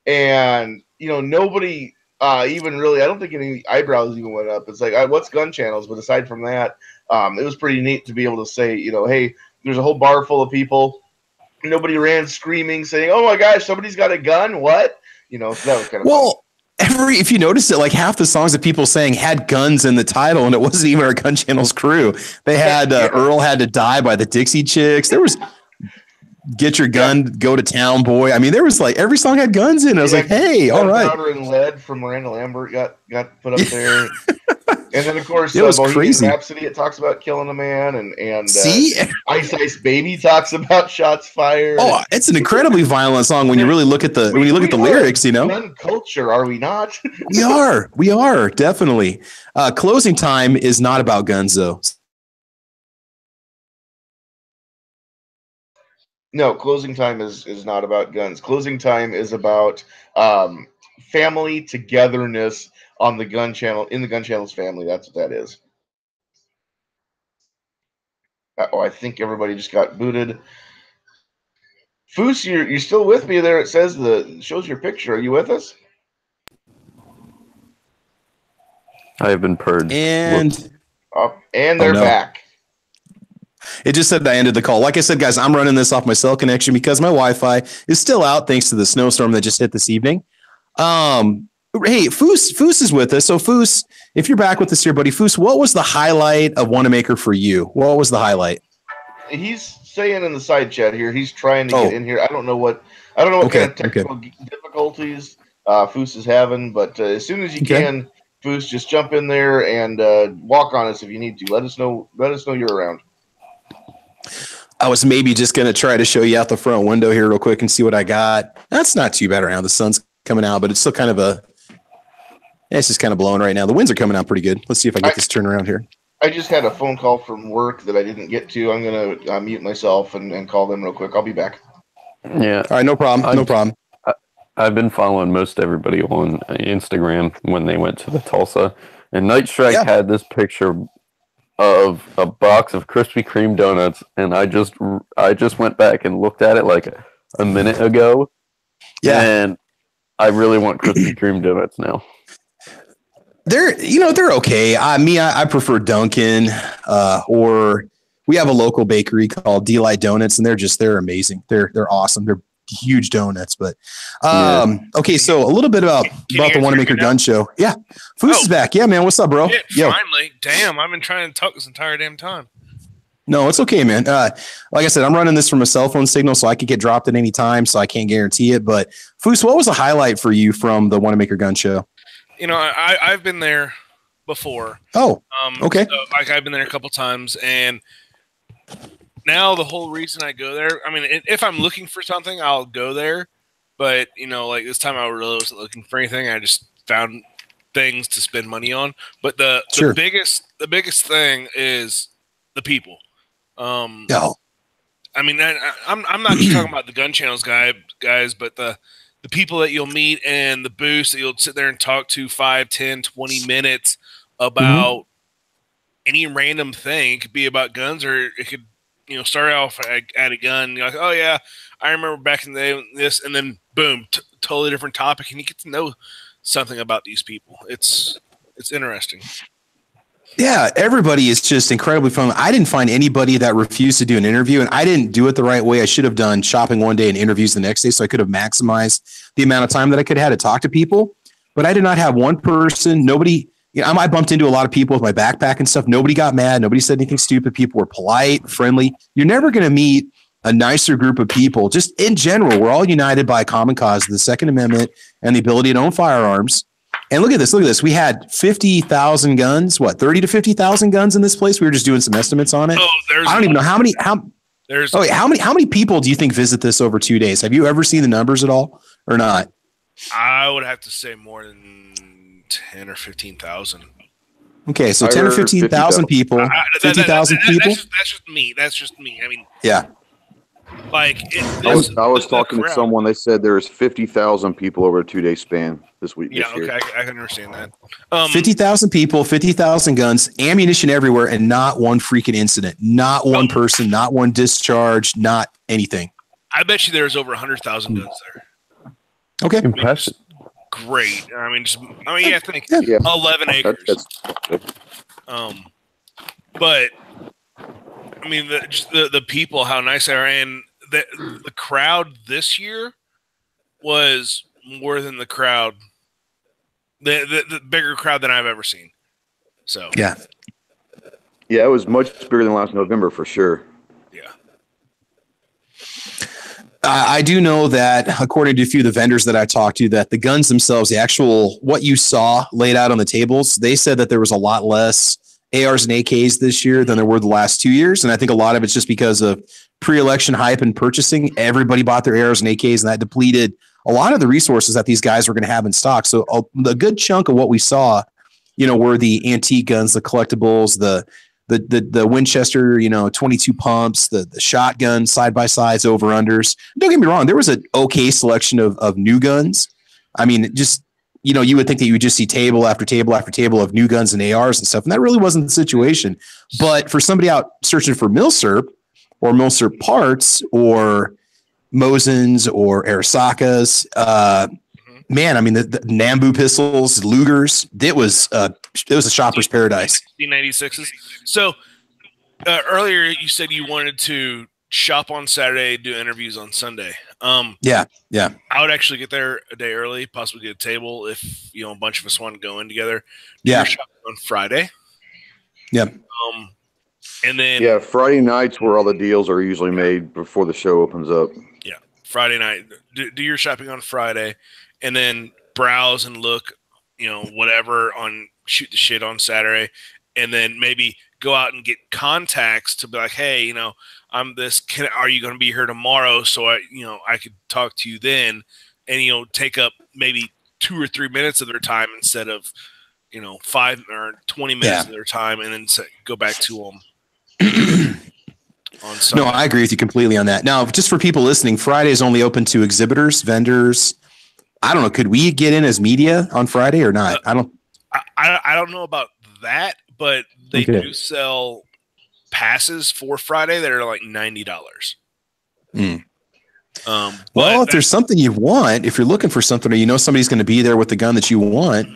and you know nobody even really. I don't think any eyebrows even went up. It's like what's Gun Channels? But aside from that, it was pretty neat to be able to say, you know, hey, there's a whole bar full of people. Nobody ran screaming, saying, "Oh my gosh, somebody's got a gun!" What? You know, so that was kind of fun. If you notice it, like half the songs that people sang had guns in the title, and it wasn't even our Gun Channel's crew. They had Earl Had to Die by the Dixie Chicks. There was Get Your Gun, Go to Town Boy. I mean, there was like every song had guns in it. I was like, hey, all right. Powder and Lead from Miranda Lambert got put up there. And then, of course, it was Bohemian crazy. Rhapsody, it talks about killing a man. And See? Ice Ice Baby talks about shots fired. Oh, it's an incredibly violent song when you really look at the lyrics, you know. Gun culture, are we not? We are, definitely. Closing Time is not about guns, though. No, Closing Time is not about guns. Closing Time is about family togetherness on the Gun Channel, in the Gun Channel's family. That's what that is. I think everybody just got booted. Foos, you're still with me there. It says shows your picture. Are you with us? I have been purged. And they're back. It just said I ended the call. Like I said, guys, I'm running this off my cell connection because my Wi-Fi is still out thanks to the snowstorm that just hit this evening. Hey, Foos is with us. So Foos, if you're back with us here, buddy, Foos, what was the highlight of Wanenmacher for you? What was the highlight? He's saying in the side chat here, he's trying to get in here. I don't know what kind of technical difficulties Foos is having, but as soon as you can, Foos, just jump in there and walk on us if you need to. Let us know you're around. I was maybe just going to try to show you out the front window here real quick and see what I got. That's not too bad around. The sun's coming out, but it's still kind of it's just kind of blowing right now. The winds are coming out pretty good. Let's see if I get this turned around here. I just had a phone call from work that I didn't get to. I'm going to mute myself and call them real quick. I'll be back. Yeah. All right. No problem. I've been following most everybody on Instagram when they went to the Tulsa, and Night Strike had this picture of a box of Krispy Kreme donuts, and I just went back and looked at it like a minute ago. Yeah. And I really want Krispy Kreme donuts now. They're okay. I prefer Dunkin', or we have a local bakery called Delight Donuts, and they're amazing. They're awesome. They're huge donuts, but okay. So a little bit about the Wanenmacher Gun Show. Yeah, Foos is back. Yeah, man. What's up, bro? Finally, damn! I've been trying to talk this entire damn time. No, it's okay, man. Like I said, I'm running this from a cell phone signal, so I could get dropped at any time, so I can't guarantee it. But Foos, what was the highlight for you from the Wanenmacher Gun Show? You know, I've been there before. Oh, okay. So, I've been there a couple times, and now the whole reason I go there, I mean, if I'm looking for something, I'll go there. But, you know, like this time I really wasn't looking for anything. I just found things to spend money on. But the biggest thing is the people. No. I mean, I'm not just talking about the gun channels guys, but the people that you'll meet and the booths that you'll sit there and talk to 5, 10, 20 minutes about any random thing. It could be about guns, or it could, you know, start off at a gun. You're like, oh yeah, I remember back in the day this, and then boom, totally different topic, and you get to know something about these people. It's interesting. Yeah, everybody is just incredibly fun. I didn't find anybody that refused to do an interview, and I didn't do it the right way. I should have done shopping one day and interviews the next day, so I could have maximized the amount of time that I could have had to talk to people. But I did not have one person. Nobody. I bumped into a lot of people with my backpack and stuff. Nobody got mad. Nobody said anything stupid. People were polite, friendly. You're never going to meet a nicer group of people. Just in general, we're all united by a common cause, the Second Amendment and the ability to own firearms. And look at this. Look at this. We had 50,000 guns, 30 to 50,000 guns in this place. We were just doing some estimates on it. I don't even know how many people do you think visit this over 2 days? Have you ever seen the numbers at all or not? I would have to say more than 10 or 15,000. Okay. So 10 or 15,000 people, 50,000 people. That's just me. I mean, yeah. Like I was talking to someone. They said there's 50,000 people over a 2-day span this week. Yeah, okay, I can understand that. 50,000 people, 50,000 guns, ammunition everywhere, and not one freaking incident. Not one person, not one discharge, not anything. I bet you there's over 100,000 guns there. Okay, impressive. Great. I think 11 acres. But I mean, the people, how nice they are, and the crowd this year was more than the crowd, the bigger crowd than I've ever seen. So yeah, it was much bigger than last November for sure. Yeah, I do know that according to a few of the vendors that I talked to, that the guns themselves, the actual what you saw laid out on the tables, they said that there was a lot less ARs and AKs this year than there were the last 2 years. And I think a lot of it's just because of pre-election hype and purchasing. Everybody bought their ARs and AKs, and that depleted a lot of the resources that these guys were going to have in stock. So a good chunk of what we saw, were the antique guns, the collectibles, the Winchester, 22 pumps, the shotgun side-by-sides, over-unders. Don't get me wrong. There was an okay selection of new guns. I mean, just, you would think that you would just see table after table after table of new guns and ARs and stuff. And that really wasn't the situation. But for somebody out searching for milsurp or milsurp parts or Mosins or Arisakas, man, I mean, the Nambu pistols, Lugers, it was a shopper's paradise. 1996s. So earlier you said you wanted to shop on Saturday, do interviews on Sunday. Yeah. I would actually get there a day early, possibly get a table if a bunch of us want to go in together. Yeah. Shop on Friday. Yep. And then Friday nights where all the deals are usually made before the show opens up. Yeah, Friday night. Do your shopping on Friday, and then browse and look, whatever on shoot the shit on Saturday, and then maybe go out and get contacts to be like, hey, I'm this. Are you going to be here tomorrow? So I could talk to you then, and take up maybe 2 or 3 minutes of their time instead of 5 or 20 minutes of their time, and then go back to them. On Sunday. No, I agree with you completely on that. Now, just for people listening, Friday is only open to exhibitors, vendors. I don't know. Could we get in as media on Friday or not? I don't know about that, but they do sell passes for Friday that are like $90. Well, if there's something you want, if you're looking for something or somebody's going to be there with the gun that you want,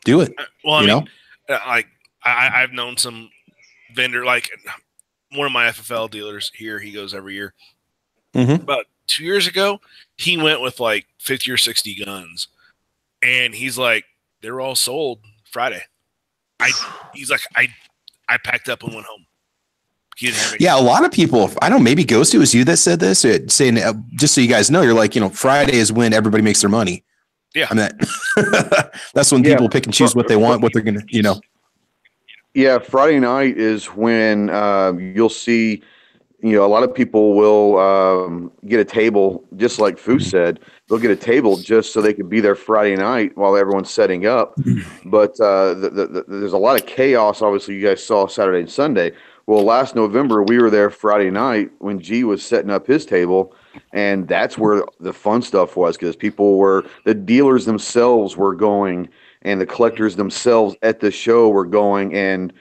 do it. Well, I've known some vendor, like one of my FFL dealers here, he goes every year. About 2 years ago, he went with like 50 or 60 guns, and he's like, they're all sold Friday. He's like, I packed up and went home. Yeah, a lot of people, I don't know, maybe Ghost, it was you that said this, saying, just so you guys know, you're like, Friday is when everybody makes their money. Yeah. I mean, that's when people pick and choose what they want, what they're going to, Yeah, Friday night is when you'll see, a lot of people will get a table, just like Fu said. They'll get a table just so they can be there Friday night while everyone's setting up. But there's a lot of chaos, obviously, you guys saw Saturday and Sunday. Well, last November, we were there Friday night when G was setting up his table, and that's where the fun stuff was, because the dealers themselves were going, and the collectors themselves at the show were going, and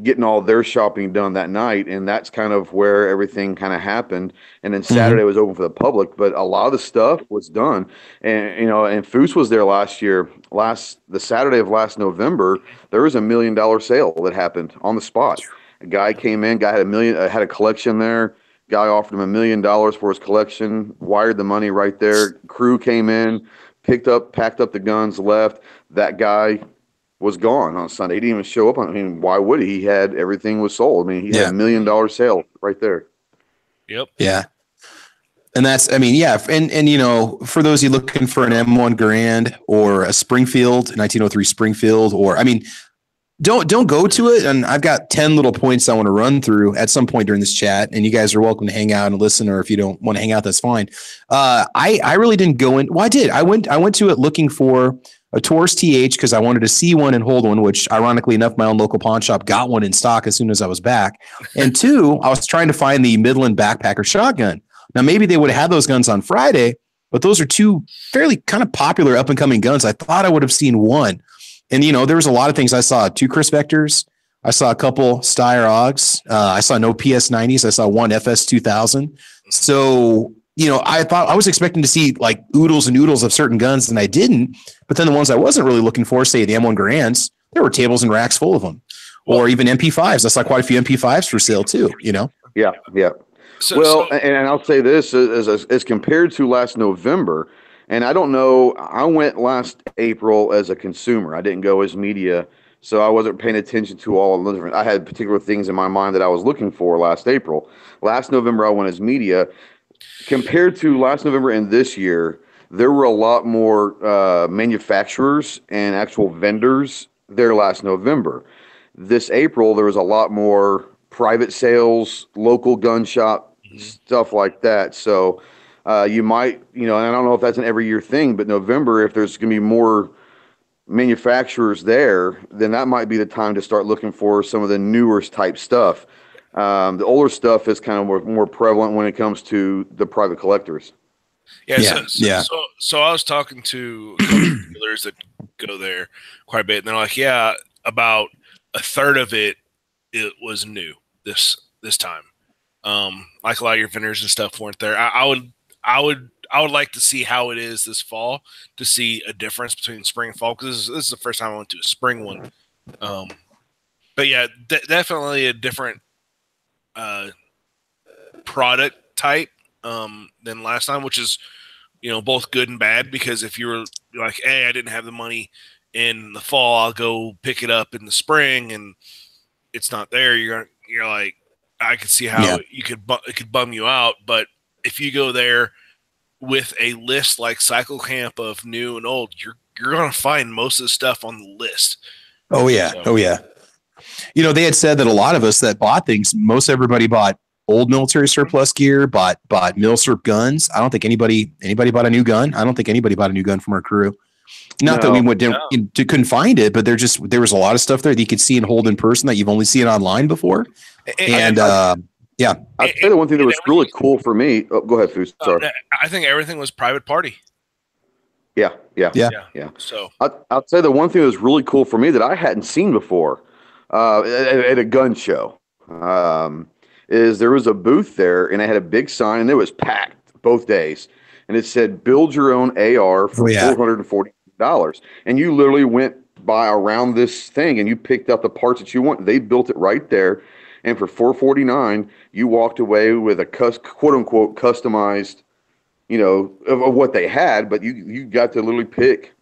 getting all their shopping done that night, and that's kind of where everything kind of happened. And then Saturday was open for the public, but a lot of the stuff was done. And and Foose was there last year. The Saturday of last November, there was $1 million sale that happened on the spot. A guy came in, guy had a collection there. Guy offered him $1 million for his collection, wired the money right there. Crew came in, packed up the guns, left. That guy was gone on Sunday. He didn't even show up. I mean, why would he? He had everything was sold. I mean, he had $1 million sale right there. Yep. Yeah. And that's, I mean, yeah. And for those of you looking for an M1 Garand or a Springfield, 1903 Springfield, or, I mean, don't go to it. And I've got 10 little points I want to run through at some point during this chat, and you guys are welcome to hang out and listen, or if you don't want to hang out, that's fine. I really didn't go in. Well, I did. I went to it looking for a Taurus TH because I wanted to see one and hold one, which ironically enough, my own local pawn shop got one in stock as soon as I was back. And two, I was trying to find the Midland Backpacker shotgun. Now, maybe they would have had those guns on Friday, but those are two fairly kind of popular up and coming guns. I thought I would have seen one. And, there was a lot of things. I saw 2 Chris Vectors. I saw a couple Steyr AUGs. I saw no PS90s. I saw one FS2000. So, I thought I was expecting to see like oodles and oodles of certain guns, and I didn't. But then the ones I wasn't really looking for, say the M1 Garands, there were tables and racks full of them. Or even MP5s. I saw quite a few MP5s for sale too, Yeah. And I'll say this as compared to last November, and I don't know, I went last April as a consumer. I didn't go as media, so I wasn't paying attention to all of the different. I had particular things in my mind that I was looking for last April. Last November, I went as media. Compared to last November and this year, there were a lot more manufacturers and actual vendors there last November. This April, there was a lot more private sales, local gun shop, stuff like that. So you might, and I don't know if that's an every year thing, but November, if there's going to be more manufacturers there, then that might be the time to start looking for some of the newer type stuff. The older stuff is kind of more prevalent when it comes to the private collectors. So I was talking to a couple of dealers that go there quite a bit, and they're like, yeah, about a third of it was new this time. Like a lot of your vendors and stuff weren't there. I would like to see how it is this fall to see a difference between spring and fall, because this is the first time I went to a spring one. But yeah, definitely a different product type than last time, which is both good and bad, because if you were like, hey, I didn't have the money in the fall, I'll go pick it up in the spring, and it's not there, you're like, I could see how it could bum you out. But if you go there with a list like Cycle Camp of new and old, you're gonna find most of the stuff on the list. Oh yeah. They had said that a lot of us that bought things, most everybody bought old military surplus gear, bought milsurp guns. I don't think anybody bought a new gun. I don't think anybody bought a new gun from our crew. Not that we couldn't find it, but there was a lot of stuff there that you could see and hold in person that you've only seen online before. And I'll say the one thing that was really cool for me. Oh, go ahead, Foose. Sorry. I think everything was private party. Yeah. So I'll say the one thing that was really cool for me that I hadn't seen before at a gun show is there was a booth there, and they had a big sign, and it was packed both days, and it said "Build your own AR for $440." And you literally went by around this thing, and you picked up the parts that you want. They built it right there, and for $449, you walked away with a quote unquote customized, of what they had, but you got to literally pick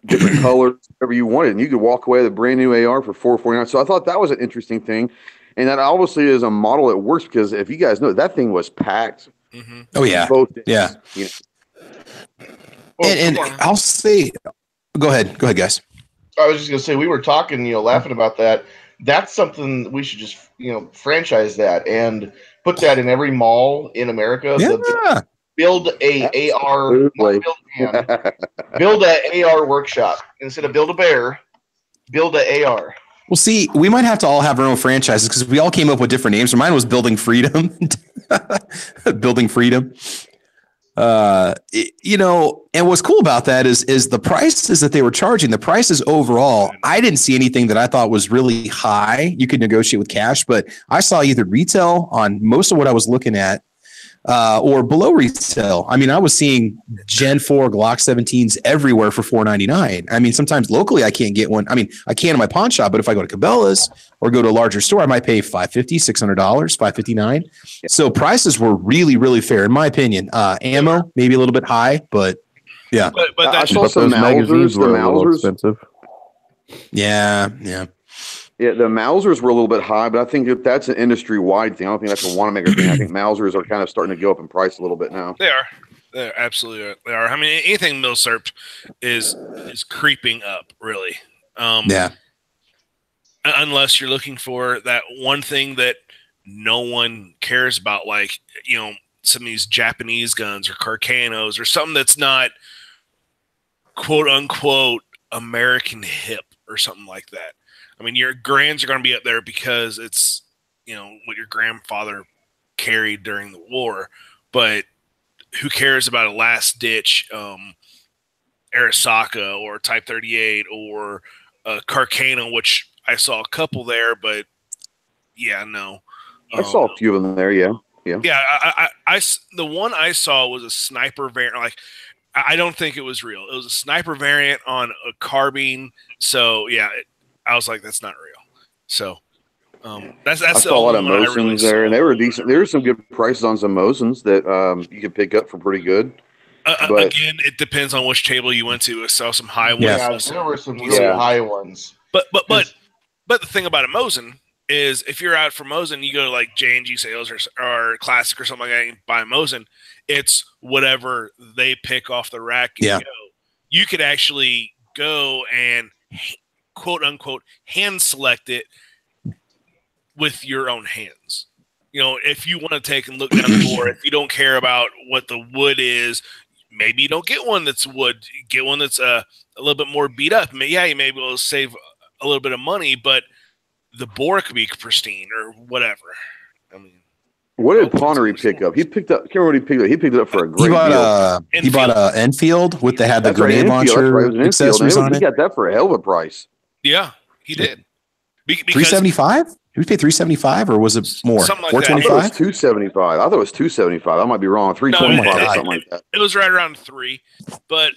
different colors, whatever you wanted, and you could walk away with a brand new AR for $449. So I thought that was an interesting thing, and that obviously is a model that works, because if you guys know, that thing was packed. Mm-hmm. Oh yeah, both days, yeah. And I'll say, go ahead, guys. I was just gonna say, we were talking, laughing about that. That's something we should just, franchise that and put that in every mall in America. Yeah. Build a AR, build a AR workshop instead of build a bear. Build a AR. Well, see, we might have to all have our own franchises, because we all came up with different names. So mine was Building Freedom. Building Freedom. You know, and what's cool about that is the prices that they were charging. The prices overall, I didn't see anything that I thought was really high. You could negotiate with cash, but I saw either retail on most of what I was looking at, or below retail. I mean, I was seeing Gen 4 Glock 17s everywhere for $499. I mean, sometimes locally I can't get one. I mean, I can in my pawn shop, but if I go to Cabela's or go to a larger store, I might pay $550, $600, $559. So prices were really, really fair in my opinion. Ammo maybe a little bit high, but yeah. But I saw some Mausers. The Mausers expensive. Yeah. Yeah, the Mausers were a little bit high, but I think if that's an industry-wide thing, I don't think that's a Wanenmacher thing. I think Mausers are kind of starting to go up in price a little bit now. They are. They absolutely are. I mean, anything milsurp is creeping up, really. Yeah. Unless you're looking for that one thing that no one cares about, like, you know, some of these Japanese guns or Carcanos or something that's not quote-unquote American hip or something like that. I mean, your grands are going to be up there because it's, you know, what your grandfather carried during the war. But who cares about a last-ditch Arisaka or Type 38 or Carcano, which I saw a couple there, but yeah, no. I saw a few of them there, yeah. Yeah, I the one I saw was a sniper variant. Like, I don't think it was real. It was a sniper variant on a carbine. So, yeah, I was like, that's not real. So that's I saw a lot of Mosins there, and they were decent. There were some good prices on some Mosins that you could pick up for pretty good. But again, it depends on which table you went to. I saw some high ones. Yeah, there were some really high ones. But the thing about a Mosin is, if you're out for Mosin, you go to like J&G sales or Classic or something like that and buy a Mosin. It's whatever they pick off the rack. And go. You could actually go and quote unquote hand select it with your own hands. You know, if you want to take and look down the board, if you don't care about what the wood is, maybe you don't get one that's wood. Get one that's a little bit more beat up. Yeah, you may be able to save a little bit of money, but the bore could be pristine or whatever. I mean, what did Ponnery pick up? He picked up. I can't remember what he picked up. He picked it up for a great deal. He bought a Enfield with the grenade launcher accessories on it. He got that for a hell of a price. Yeah, he did. $375? Did we pay $375 or was it more? Something like $425? It was $275. I thought it was $275. I might be wrong. $325 or something like that. It was right around $3. But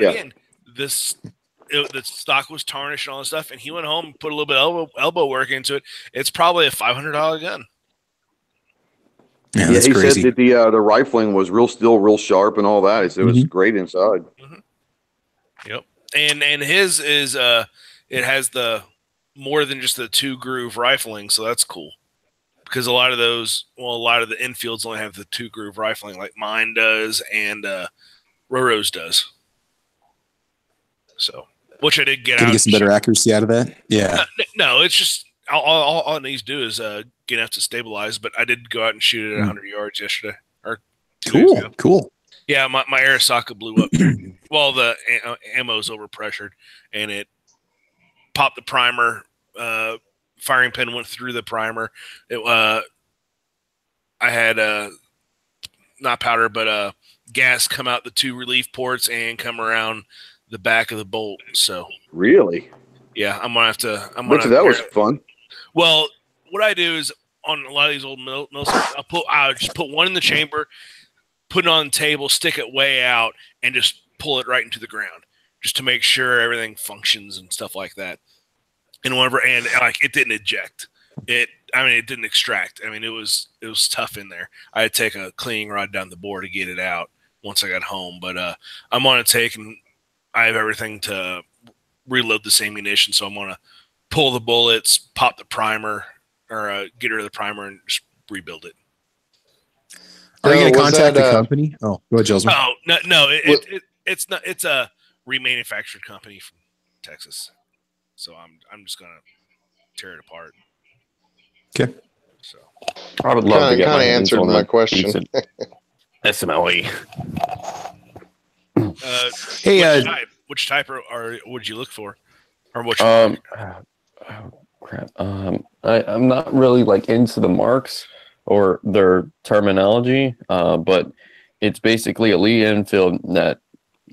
again, the stock was tarnished and all this stuff, and he went home and put a little bit of elbow work into it. It's probably a $500 gun. Yeah, he crazy. said that the rifling was real sharp and all that. It was great inside. Yep. And his is it has the more than just the 2-groove rifling, so that's cool. Because a lot of the infields only have the 2-groove rifling, like mine does and Roro's does. So, which I did get Can out. you get some better accuracy out of that? Yeah. No, it's just all it needs to do is get enough to stabilize. But I did go out and shoot it at 100 yards yesterday. Or 2 days ago. Cool. Yeah, my Arisaka blew up. Well, the ammo's overpressured, and it popped the primer. Firing pin went through the primer. I had not powder, but gas come out the 2 relief ports and come around the back of the bolt. So really, yeah, I'm gonna have to. That was fun. Well, what I do is on a lot of these old mill I'll just put one in the chamber, put it on the table, stick it way out, and just pull it right into the ground, just to make sure everything functions and stuff like that. And like it didn't eject. It didn't extract. I mean, it was tough in there. I had to take a cleaning rod down the bore to get it out once I got home. But I'm gonna take, and I have everything to reload this ammunition, so I'm gonna pull the bullets, pop the primer, or get rid of the primer and just rebuild it. Are you going to contact the company? Oh, go ahead, Joseph. Oh, no, it's not. It's a remanufactured company from Texas, so I'm just going to tear it apart. Okay. So I would love to get kind of answered my question. SMLE. Hey, which type would you look for, or which? Crap. I'm not really like into the marks or their terminology, but It's basically a Lee Enfield that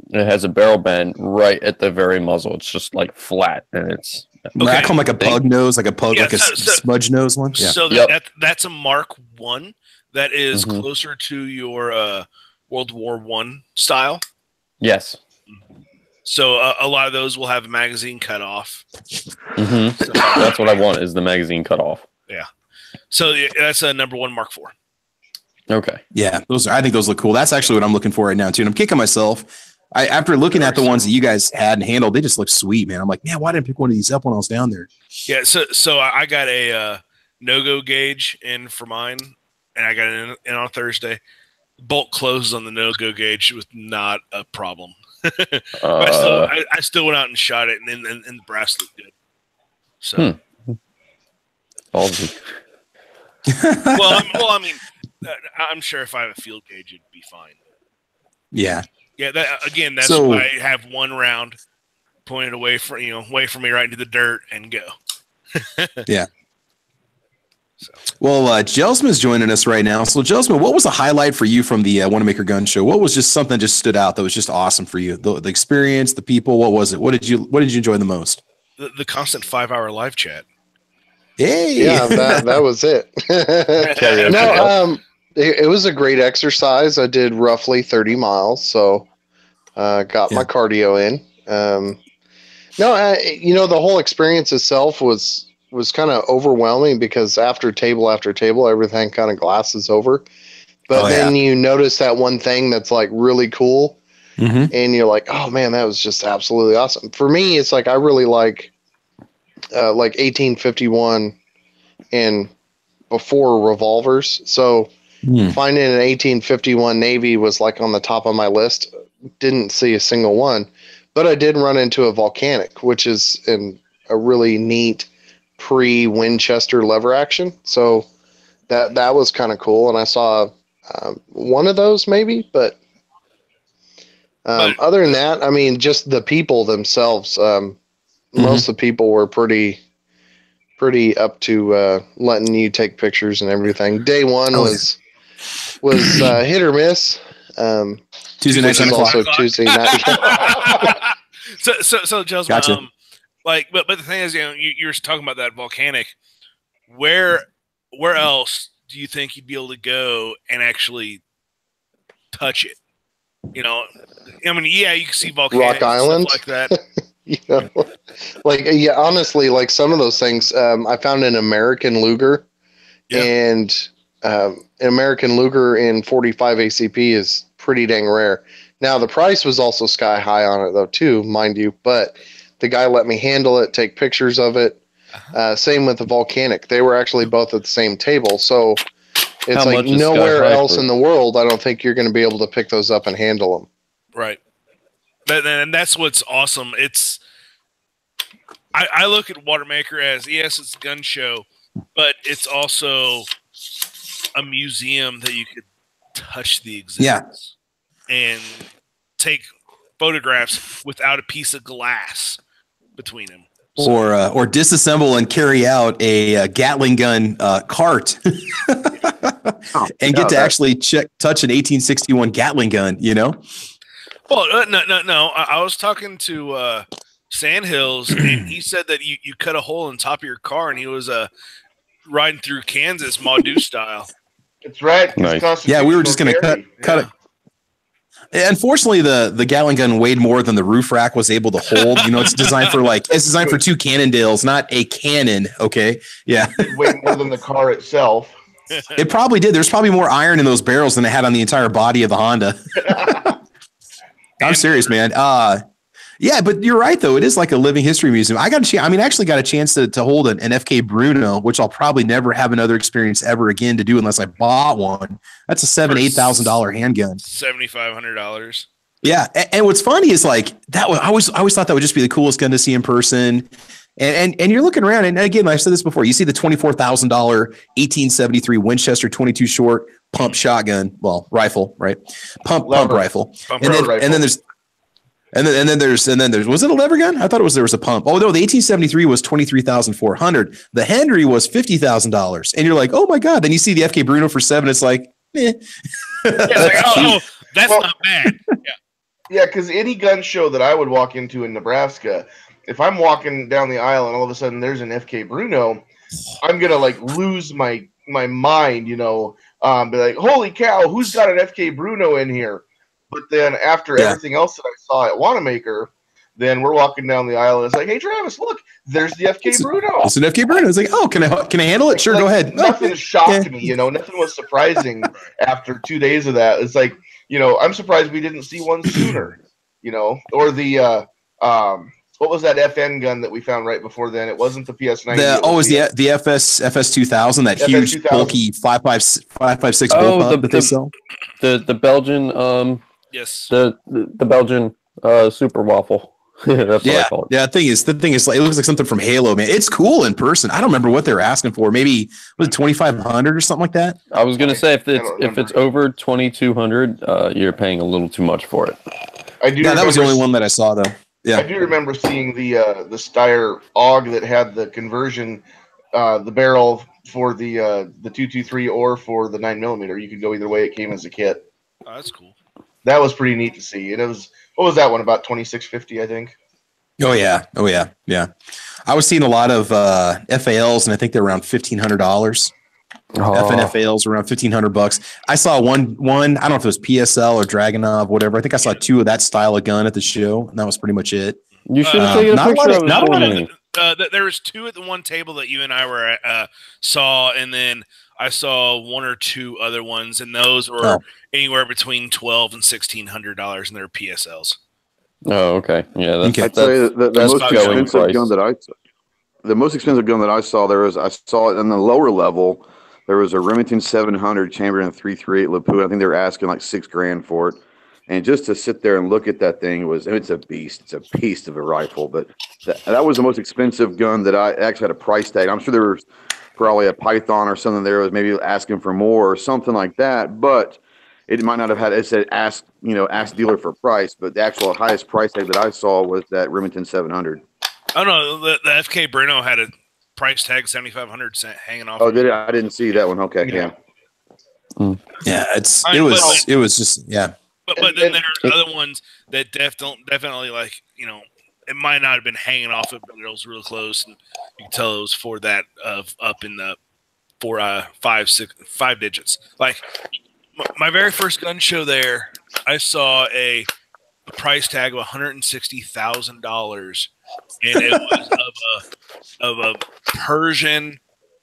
it has a barrel bend right at the very muzzle. It's just like flat, and it's I call them like a pug nose, like a smudge nose one. Yeah. So that's a Mark 1 that is closer to your World War I style. Yes. So a lot of those will have a magazine cut off. So, that's what I want, is the magazine cut off. Yeah. So that's a number 1 Mark 4. Okay. Yeah, I think those look cool. That's actually what I'm looking for right now too. And I'm kicking myself. After looking at the ones that you guys had and handled, they just look sweet, man. I'm like, man, why didn't I pick one of these up when I was down there? Yeah. So I got a no-go gauge in for mine, and I got it in on Thursday. Bolt closes on the no-go gauge was not a problem. I still went out and shot it, and the brass looked good. So, ballsy. I mean, I'm sure if I have a field gauge, it'd be fine. Yeah. Yeah. That's why I have one round pointed away from me right into the dirt and go. Yeah. So. Well, Jelsman's joining us right now. So, Jelsman, what was the highlight for you from the Wanenmacher Gun Show? What was just something that just stood out that was just awesome for you? The experience, the people. What was it? What did you enjoy the most? The constant 5-hour live chat. Hey, yeah, that was it. No, it was a great exercise. I did roughly 30 miles, so got my cardio in. The whole experience itself was kind of overwhelming because after table, everything kind of glasses over. But then you notice that one thing that's like really cool, and you're like, oh man, that was just absolutely awesome. For me, it's like I really like 1851 and before revolvers. So finding an 1851 Navy was like on the top of my list. Didn't see a single one, but I did run into a Volcanic, which is a really neat pre-Winchester lever action. So that was kind of cool. And I saw one of those maybe, but other than that, I mean, just the people themselves, most of the people were pretty up to letting you take pictures and everything. Day one was hit or miss. Tuesday night, also Tuesday night. so Joseph, gotcha. But the thing is, you're talking about that Volcanic. Where else do you think you'd be able to go and actually touch it? You can see Volcanic Rock Island, stuff like that. Honestly, like some of those things, I found an American Luger, and an American Luger in 45 ACP is pretty dang rare. Now the price was also sky high on it though too, mind you, but the guy let me handle it, take pictures of it. Same with the Volcanic. They were actually both at the same table, so it's like nowhere else in the world I don't think you're going to be able to pick those up and handle them. Right. And that's what's awesome. I look at Wanenmacher as, yes, it's a gun show, but it's also a museum that you could touch the exhibits and take photographs without a piece of glass between them. Or disassemble and carry out a Gatling gun cart and get to actually touch an 1861 Gatling gun, Well, no. I was talking to Sandhills, and he said that you cut a hole in the top of your car, and he was riding through Kansas, Maudou style. It's right. Nice. Yeah, we were just going to cut it. Unfortunately, the Gatling gun weighed more than the roof rack was able to hold. It's designed for two Cannondales, not a cannon. Okay, yeah. It weighed more than the car itself. It probably did. There's probably more iron in those barrels than it had on the entire body of the Honda. I'm serious, man. Yeah, but you're right though. It is like a living history museum. I actually got a chance to hold an FK Bruno, which I'll probably never have another experience ever again to do unless I bought one. That's a $8,000 handgun. $7,500. Yeah, and what's funny is like that. I always thought that would just be the coolest gun to see in person. And you're looking around, and again, I've said this before. You see the $24,000 1873 Winchester 22 short pump shotgun, rifle, right? Pump rifle, and then there's was it a lever gun? I thought there was a pump. Oh no, the 1873 was $23,400. The Henry was $50,000, and you're like, oh my god. Then you see the FK Bruno for $7,000. It's like, it's like, That's Well- not bad. Yeah, because any gun show that I would walk into in Nebraska, if I'm walking down the aisle and all of a sudden there's an FK Bruno, I'm gonna like lose my mind, be like, holy cow, who's got an FK Bruno in here? But then after everything else that I saw at Wanenmacher, then we're walking down the aisle and it's like, hey Travis, look, there's the FK Bruno. It's an FK Bruno. It's like, oh, can I handle it? Sure, go ahead. Nothing shocked me, nothing was surprising after 2 days of that. It's like, I'm surprised we didn't see one sooner, or the what was that FN gun that we found right before then? It wasn't the PS90. It was the FS 2000, that huge 2000. bulky 5.56 bullpup that they sell. The Belgian Yes. the Belgian super waffle. That's what I call it. Yeah. The thing is, like, it looks like something from Halo, man. It's cool in person. I don't remember what they were asking for. Maybe was it 2,500 or something like that? I was gonna say if it's over 2,200, you're paying a little too much for it. I do. Yeah, that was the only one that I saw though. Yeah, I do remember seeing the Steyr AUG that had the conversion, the barrel for the 223 or for the 9mm. You could go either way. It came as a kit. Oh, that's cool. That was pretty neat to see. And it was, what was that one, about $2,650, I think. Oh yeah. I was seeing a lot of FALs, and I think they're around $1,500. FN FALs around $1,500. I saw one. I don't know if it was PSL or Dragunov, whatever. I think I saw 2 of that style of gun at the show, and that was pretty much it. You should have taken a picture of not a lot it. There was 2 at the one table that you and I were saw, and then I saw 1 or 2 other ones, and those were anywhere between $1,200 and $1,600, and they're PSLs. Oh, okay. Yeah, I'd say the most expensive gun that I saw I saw it in the lower level. There was a Remington 700 chambered in a 338 Lapua. I think they were asking like $6,000 for it. And just to sit there and look at that thing it's a beast. It's a beast of a rifle. But that was the most expensive gun that I actually had a price tag. I'm sure there was probably a Python or something there was maybe asking for more or something like that. But it might not have had, it said ask dealer for price. But the actual highest price tag that I saw was that Remington 700. Oh no, the FK Bruno had a price tag $7,500 hanging off. Oh, did it? I didn't see that one. Okay, yeah. Yeah, it was just But then there are other ones that definitely like it might not have been hanging off it, but it was real close, and you can tell it was for that up in the 5 digits. Like my very first gun show there, I saw a price tag of $160,000, and it was of a Persian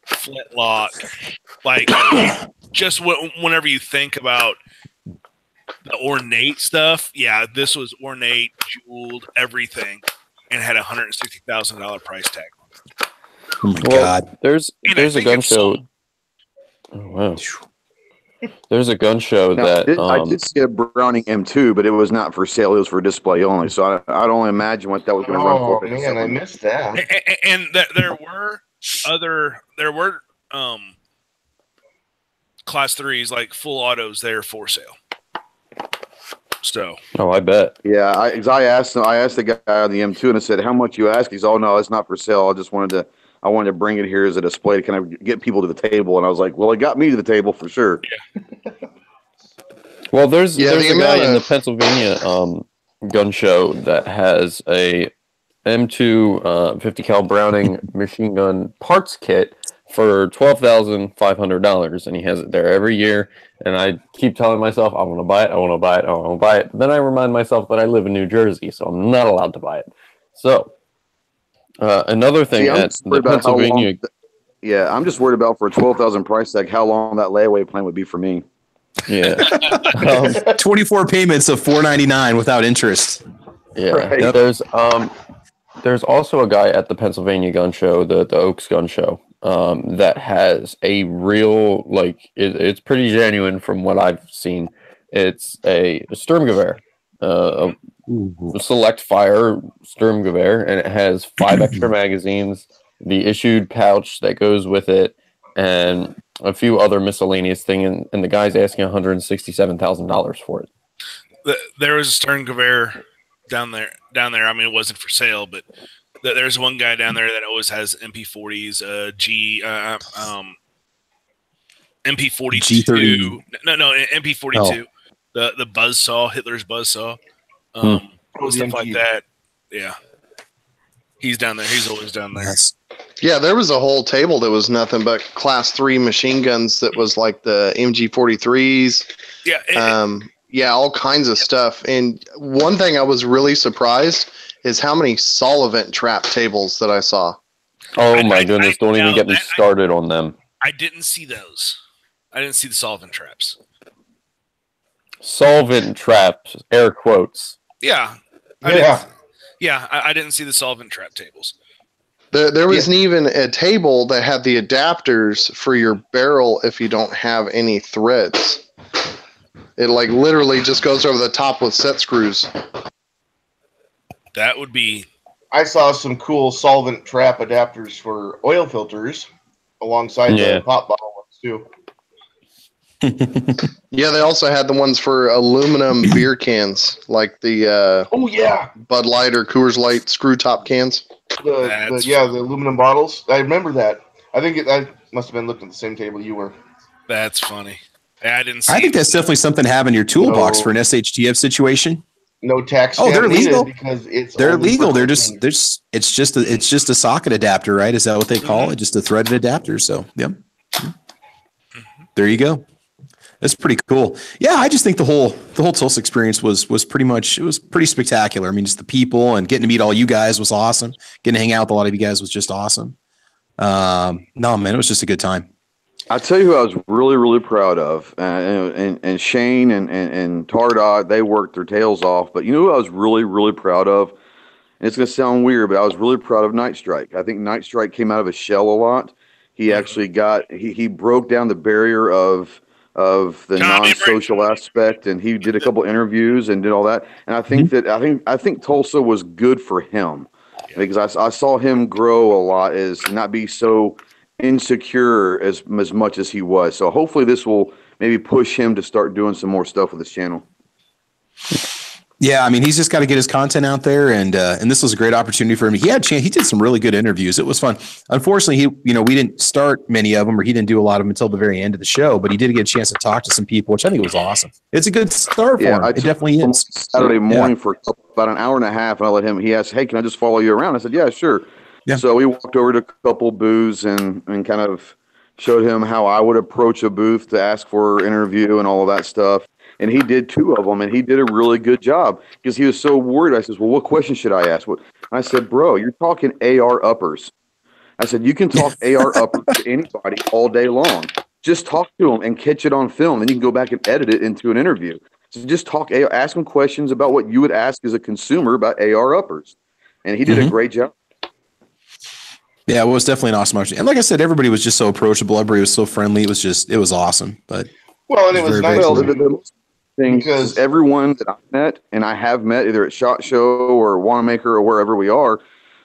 flintlock. Like just whenever you think about the ornate stuff, yeah, this was ornate, jeweled, everything, and had $160,000 price tag. oh my god. There's a gun show. Oh, wow. There's a gun show that I did see a Browning M2, but it was not for sale. It was for display only. So I'd only imagine what that was going to run for. Oh man, I missed that. And there were class 3s, like full autos there for sale. So. Oh, I bet. Yeah, I asked the guy on the M2 and I said, "How much you ask?" He's, "Oh no, it's not for sale. I wanted to bring it here as a display to kind of get people to the table." And I was like, "Well, it got me to the table for sure." Yeah. Well, there's a guy in the Pennsylvania gun show that has a M2 50 cal Browning machine gun parts kit for $12,500, and he has it there every year. And I keep telling myself, I want to buy it, I want to buy it, I want to buy it. Then I remind myself that I live in New Jersey, so I'm not allowed to buy it. So another thing at the Pennsylvania. I'm just worried about for a $12,000 price tag how long that layaway plan would be for me. Yeah, 24 payments of $499 without interest. Yeah, right. There's also a guy at the Pennsylvania Gun Show, the Oaks Gun Show, that has a real, like, it's pretty genuine from what I've seen. It's a Sturmgewehr, a select fire Sturmgewehr, and it has 5 extra magazines, the issued pouch that goes with it, and a few other miscellaneous things. And the guy's asking $167,000 for it. There was a Sturmgewehr down there. I mean, it wasn't for sale, but there's one guy down there that always has MP40s, MP42. G30. No, MP42. the buzzsaw, Hitler's buzzsaw, stuff like that. Yeah, he's down there. He's always down there. Yeah, there was a whole table that was nothing but Class 3 machine guns. That was like the MG43s. Yeah, all kinds of stuff. And one thing I was really surprised is how many solvent trap tables that I saw. Oh my goodness! Don't even get me started on them. I didn't see those. I didn't see the solvent traps. Solvent traps, air quotes. Yeah. I didn't see the solvent trap tables. There wasn't even a table that had the adapters for your barrel if you don't have any threads. It like literally just goes over the top with set screws. That would be... I saw some cool solvent trap adapters for oil filters alongside the pop bottle ones too. Yeah, they also had the ones for aluminum beer cans, like the Bud Light or Coors Light screw top cans. The aluminum bottles. I remember that. I must have been looking at the same table you were. That's funny. I didn't see. I think that's definitely something to have in your toolbox for an SHTF situation. No tax. Oh, they're legal because they're legal. They're just it's just a socket adapter, right? Is that what they call it? Just a threaded adapter. So, yep. There you go. That's pretty cool. Yeah, I just think the whole Tulsa experience was pretty spectacular. I mean, just the people and getting to meet all you guys was awesome. Getting to hang out with a lot of you guys was just awesome. No, man, it was just a good time. I tell you who I was really, really proud of, and Shane and Tardot, they worked their tails off. But you know who I was really, really proud of? And it's going to sound weird, but I was really proud of Night Strike. I think Night Strike came out of his shell a lot. He actually he broke down the barrier of the non-social aspect, and he did a couple interviews and did all that. And I think I think Tulsa was good for him because I saw him grow a lot, as not be so insecure as much as he was. So hopefully this will maybe push him to start doing some more stuff with his channel. Yeah, I mean, he's just got to get his content out there, and this was a great opportunity for him. He had a chance. He did some really good interviews. It was fun. Unfortunately, we didn't start many of them, or he didn't do a lot of them until the very end of the show. But he did get a chance to talk to some people, which I think was awesome. It's a good start for him. It definitely is. Saturday morning for about an hour and a half, and I let him. He asked, "Hey, can I just follow you around?" I said, "Yeah, sure." Yeah. So we walked over to a couple booths and kind of showed him how I would approach a booth to ask for an interview and all of that stuff. And he did 2 of them, and he did a really good job because he was so worried. I said, well, what question should I ask? I said, bro, you're talking AR uppers. I said, you can talk AR uppers to anybody all day long. Just talk to them and catch it on film. Then you can go back and edit it into an interview. So just ask them questions about what you would ask as a consumer about AR uppers. And he did a great job. Yeah, it was definitely an awesome opportunity. And like I said, everybody was just so approachable. Everybody was so friendly. It was awesome. But and it was nice. Because everyone that I met, and I have met either at SHOT Show or Wanenmacher or wherever we are,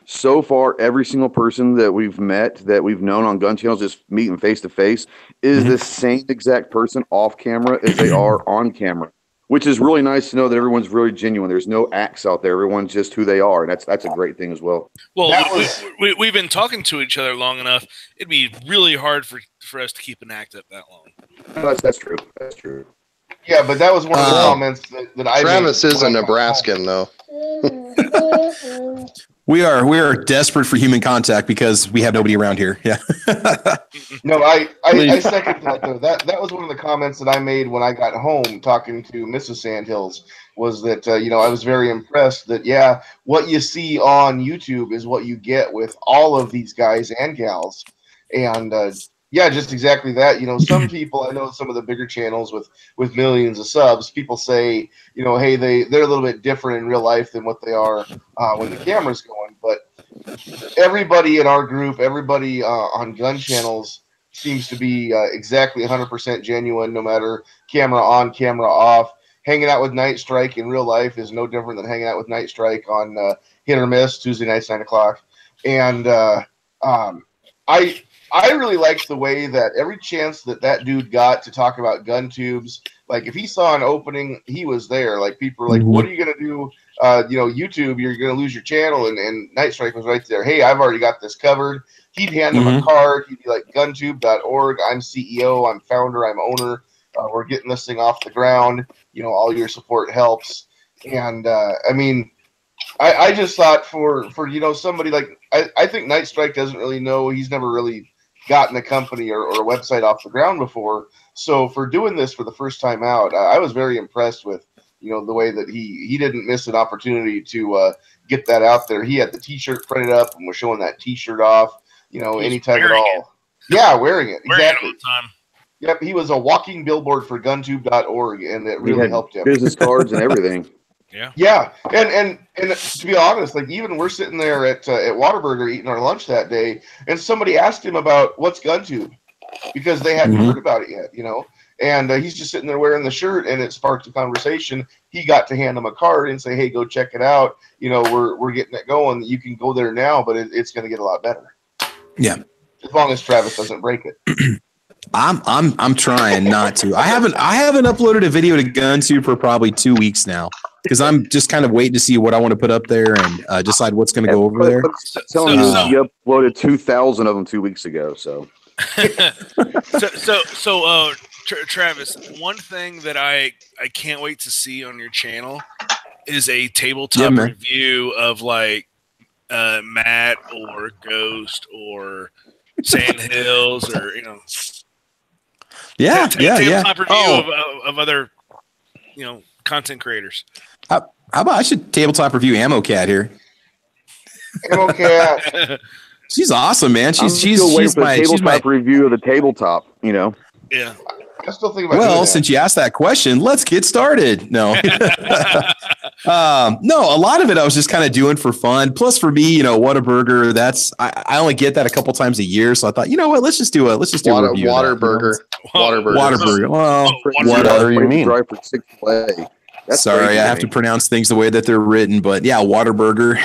so far, every single person that we've met, that we've known on gun channels, just meeting face to face, is the same exact person off camera as they are on camera, which is really nice to know that everyone's really genuine. There's no acts out there. Everyone's just who they are, and that's a great thing as well. Well, we've been talking to each other long enough. It'd be really hard for us to keep an act up that long. That's true. That's true. Yeah, but that was one of the comments that I Travis is a Nebraskan, though. We are desperate for human contact because we have nobody around here. Yeah. No, I second that though. That was one of the comments that I made when I got home talking to Mrs. Sandhills, was that I was very impressed that what you see on YouTube is what you get with all of these guys and gals. And just exactly that. Some people, I know some of the bigger channels with millions of subs, people say, hey, they're a little bit different in real life than what they are when the camera's going. But everybody in our group, everybody on gun channels seems to be exactly 100% genuine, no matter camera on, camera off. Hanging out with Night Strike in real life is no different than hanging out with Night Strike on Hit or Miss, Tuesday nights, 9 o'clock. And I really liked the way that every chance that dude got to talk about gun tubes, like if he saw an opening, he was there. Like people were like, what are you going to do? YouTube, you're going to lose your channel. And Night Strike was right there. Hey, I've already got this covered. He'd hand him a card. He'd be like, guntube.org. I'm CEO. I'm founder. I'm owner. We're getting this thing off the ground. all your support helps. And I mean, I just thought for somebody like I think Night Strike doesn't really know. He's never really gotten a company or a website off the ground before. So for doing this for the first time out, I was very impressed with the way that he didn't miss an opportunity to get that out there. He had the T-shirt printed up and was showing that T-shirt off. Anytime at all. Yeah, wearing it. Exactly. All the time. Yep, he was a walking billboard for guntube.org, and it really helped him. Business cards and everything. Yeah, and to be honest, like even we're sitting there at Whataburger eating our lunch that day, and somebody asked him about what's GunTube because they hadn't heard about it yet, And he's just sitting there wearing the shirt, and it sparked a conversation. He got to hand him a card and say, "Hey, go check it out. We're getting it going. You can go there now, but it's going to get a lot better." Yeah, as long as Travis doesn't break it. I'm trying not to. I haven't uploaded a video to GunTube for probably 2 weeks now because I'm just kind of waiting to see what I want to put up there and decide what's going to go over there. Telling you uploaded 2,000 of them 2 weeks ago. So, Travis, one thing that I can't wait to see on your channel is a tabletop review of like Matt or Ghost or Sand Hills or tabletop review of other content creators. How about I should tabletop review Ammo Cat here? Ammo Cat. She's awesome, man. She's my tabletop review of the tabletop. Yeah. I still think about since you asked that question, let's get started. No, no, a lot of it I was just kind of doing for fun. Plus, for me, Whataburger. That's I only get that a couple times a year, so I thought, let's just do a review. Whataburger. Whataburger. Well, what do you mean? Drive for Chick-fil-A. Sorry, I have to pronounce things the way that they're written, but yeah, Whataburger.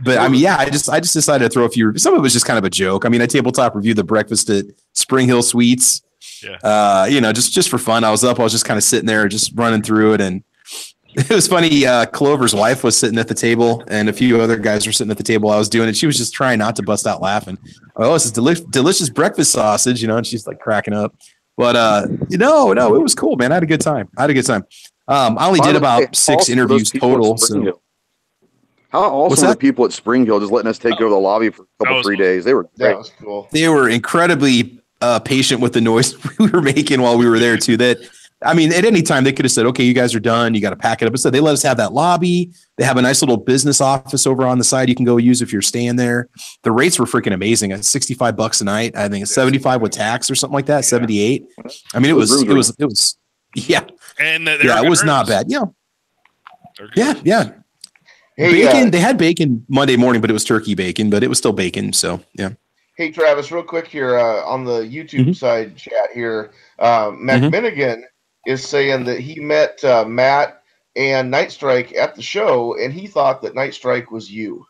But I mean, yeah, I just decided to throw a few. Some of it was just kind of a joke. I mean, I tabletop reviewed the breakfast at Spring Hill Suites. Yeah. Just for fun. I was just kind of sitting there, just running through it, and it was funny. Clover's wife was sitting at the table, and a few other guys were sitting at the table. I was doing it. She was just trying not to bust out laughing. Oh, this is delicious breakfast sausage, and she's like cracking up. But no, it was cool, man. I had a good time. I only did about 6 interviews total. So. How awesome were people at Spring Hill just letting us take over the lobby for a couple 3 days? They were great. That was cool. They were incredibly patient with the noise we were making while we were there too. That I mean, at any time they could have said, "Okay, you guys are done. You got to pack it up." Instead, they let us have that lobby. They have a nice little business office over on the side you can go use if you're staying there. The rates were freaking amazing. At $65 a night. I think it's 75 with tax or something like that. 78. I mean, it was yeah. And it was not bad. Yeah. Yeah. Hey, bacon. They had bacon Monday morning, but it was turkey bacon, but it was still bacon. So yeah. Hey Travis, real quick here on the YouTube side chat here, McMinigan is saying that he met Matt and Night Strike at the show, and he thought that Night Strike was you.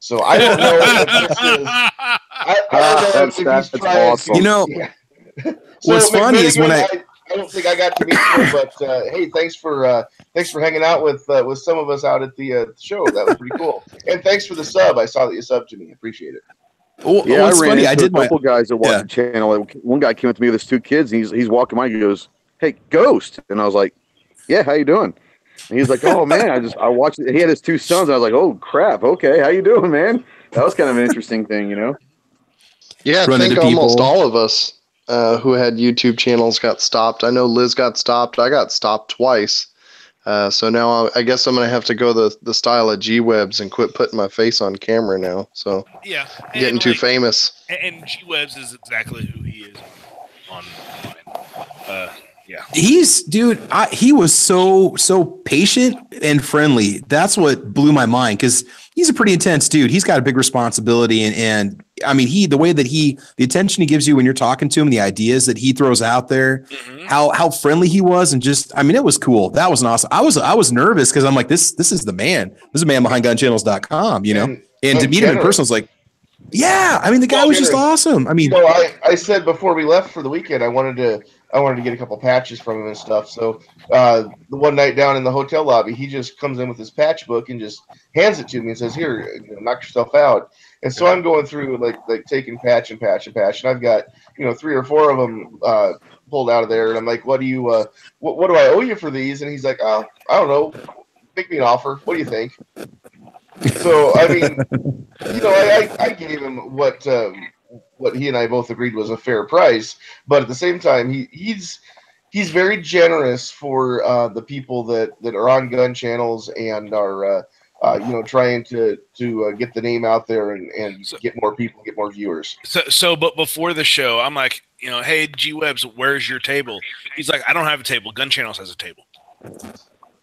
So I don't know if this is. I don't know if he's trying. Awesome. What's funny is when I don't think I got to meet you, but hey, thanks for hanging out with some of us out at the show. That was pretty cool, and thanks for the sub. I saw that you subbed to me. Appreciate it. Well, yeah, I ran into a couple guys that watch the channel. One guy came up to me with his 2 kids, and he's walking by. He goes, "Hey, Ghost," and I was like, "Yeah, how you doing?" And he's like, "Oh man, I watched it." He had his 2 sons. I was like, "Oh crap, okay, how you doing, man?" That was kind of an interesting thing, Yeah, I think almost all of us who had YouTube channels got stopped. I know Liz got stopped. I got stopped twice. So now I guess I'm going to have to go the style of G-Webs and quit putting my face on camera now. So yeah, getting too famous. And G-Webs is exactly who he is online. Yeah. He was so patient and friendly. That's what blew my mind because he's a pretty intense dude. He's got a big responsibility and I mean, the attention he gives you when you're talking to him, the ideas that he throws out there, how friendly he was, and just, I mean, it was cool. That was awesome. I was nervous because I'm like, this is the man. This is the man behind gunchannels.com, and to meet him in person, I was like, yeah, I mean, the guy was just awesome. I mean, I said before we left for the weekend, I wanted to get a couple patches from him and stuff. So the one night down in the hotel lobby, he just comes in with his patch book and just hands it to me and says, "Here, knock yourself out." And so I'm going through like taking patch, and I've got 3 or 4 of them pulled out of there, and I'm like, what do you what do I owe you for these? And he's like, oh, I don't know, make me an offer. What do you think? So I mean, I gave him what he and I both agreed was a fair price, but at the same time, he's very generous for the people that are on gun channels and are trying to get the name out there and get more people, get more viewers. But before the show, I'm like, hey, G Webs, where's your table? He's like, I don't have a table. Gun Channels has a table.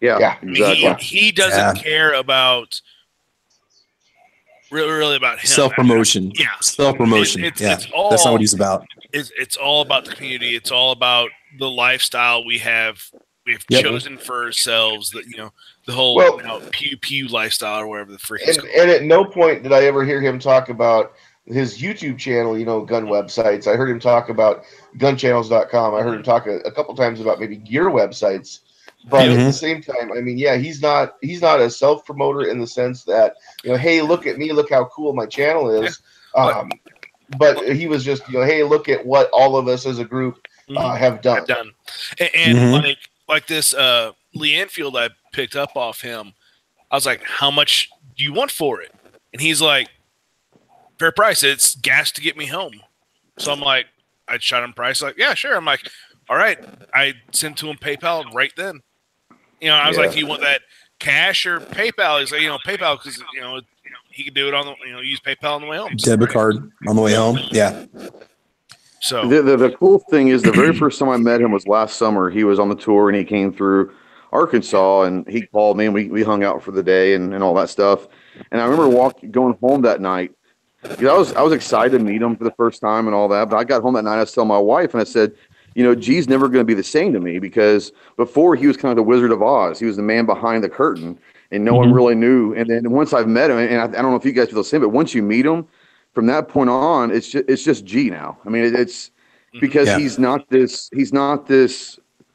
Yeah, exactly. I mean, he doesn't care about really about him. Self-promotion. Yeah. Self-promotion. It's all, that's not what he's about. It's all about the community. It's all about the lifestyle we've chosen for ourselves. That the whole pew pew lifestyle or whatever the freak is called. And at no point did I ever hear him talk about his YouTube channel, gun websites. I heard him talk about gunchannels.com. I heard him talk a couple times about maybe gear websites. But at the same time, I mean, he's not a self promoter in the sense that hey, look at me, look how cool my channel is. But he was just hey, look at what all of us as a group have done. And like this Lee Enfield I picked up off him. I was like, how much do you want for it? And he's like, fair price. It's gas to get me home. So I'm like, I shot him price. Like, yeah, sure. I'm like, all right. I sent to him PayPal right then. I was like, do you want that cash or PayPal? He's like, PayPal because he could do it on the use PayPal on the way home. Debit card on the way home. Yeah. So the cool thing is the very first time I met him was last summer. He was on the tour and he came through Arkansas and he called me and we hung out for the day and all that stuff. And I remember going home that night. I was excited to meet him for the first time and all that. But I got home that night. I was telling my wife and I said, G's never going to be the same to me because before he was kind of the Wizard of Oz. He was the man behind the curtain and no one really knew. And then once I've met him, and I don't know if you guys feel the same, but once you meet him, from that point on, it's just G now. I mean, it's because he's not this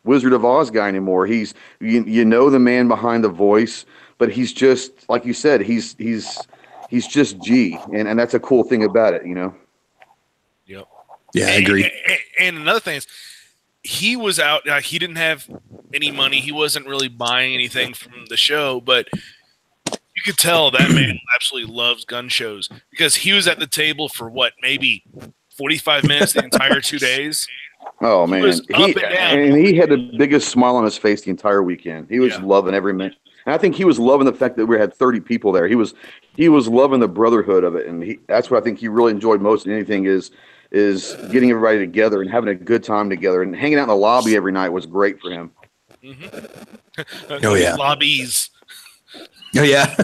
Wizard of Oz guy anymore. He's the man behind the voice, but he's just like you said, he's just G, and that's a cool thing about it, Yep. Yeah, I agree. And another thing is, he was out. He didn't have any money. He wasn't really buying anything from the show, but you could tell that man absolutely loves gun shows because he was at the table for maybe 45 minutes the entire 2 days. Oh man, he had the biggest smile on his face the entire weekend. He was loving every minute, and I think he was loving the fact that we had 30 people there. He was loving the brotherhood of it, and that's what I think he really enjoyed most than anything is getting everybody together and having a good time together and hanging out in the lobby every night was great for him. Oh yeah, lobbies. Oh yeah.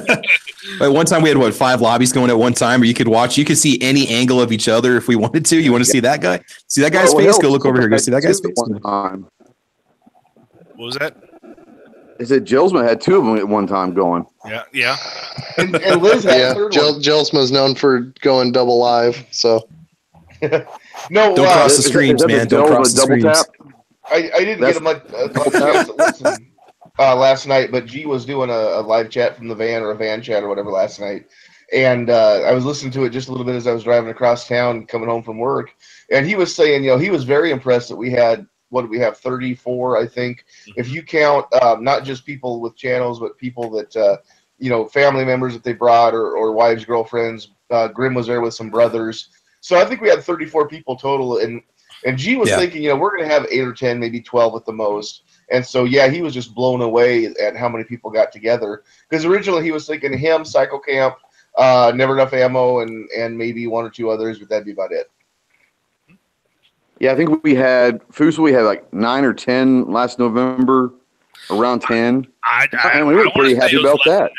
One time we had 5 lobbies going at one time, or you could see any angle of each other if we wanted to. You want to see that guy? See that guy's face? Go look over here. Go see that guy's face. One time. What was that? I said Jelsma had 2 of them at one time going. Yeah. And Liz had Jelsma's known for going double live, so. No, don't cross the streams, man. Don't cross the streams. I didn't get a much chance to listen last night, but G was doing a live chat from the van or a van chat or whatever last night. And I was listening to it just a little bit as I was driving across town, coming home from work. And he was saying, he was very impressed that we had, 34, I think. If you count not just people with channels, but people that, family members that they brought or wives, girlfriends. Grim was there with some brothers. So I think we had 34 people total. And G was thinking, we're going to have 8 or 10, maybe 12 at the most. And so, he was just blown away at how many people got together. Because originally he was thinking him, Psycho Camp, Never Enough Ammo, and maybe 1 or 2 others, but that'd be about it. Yeah, I think we had like 9 or 10 last November, around 10. And we were pretty happy about that.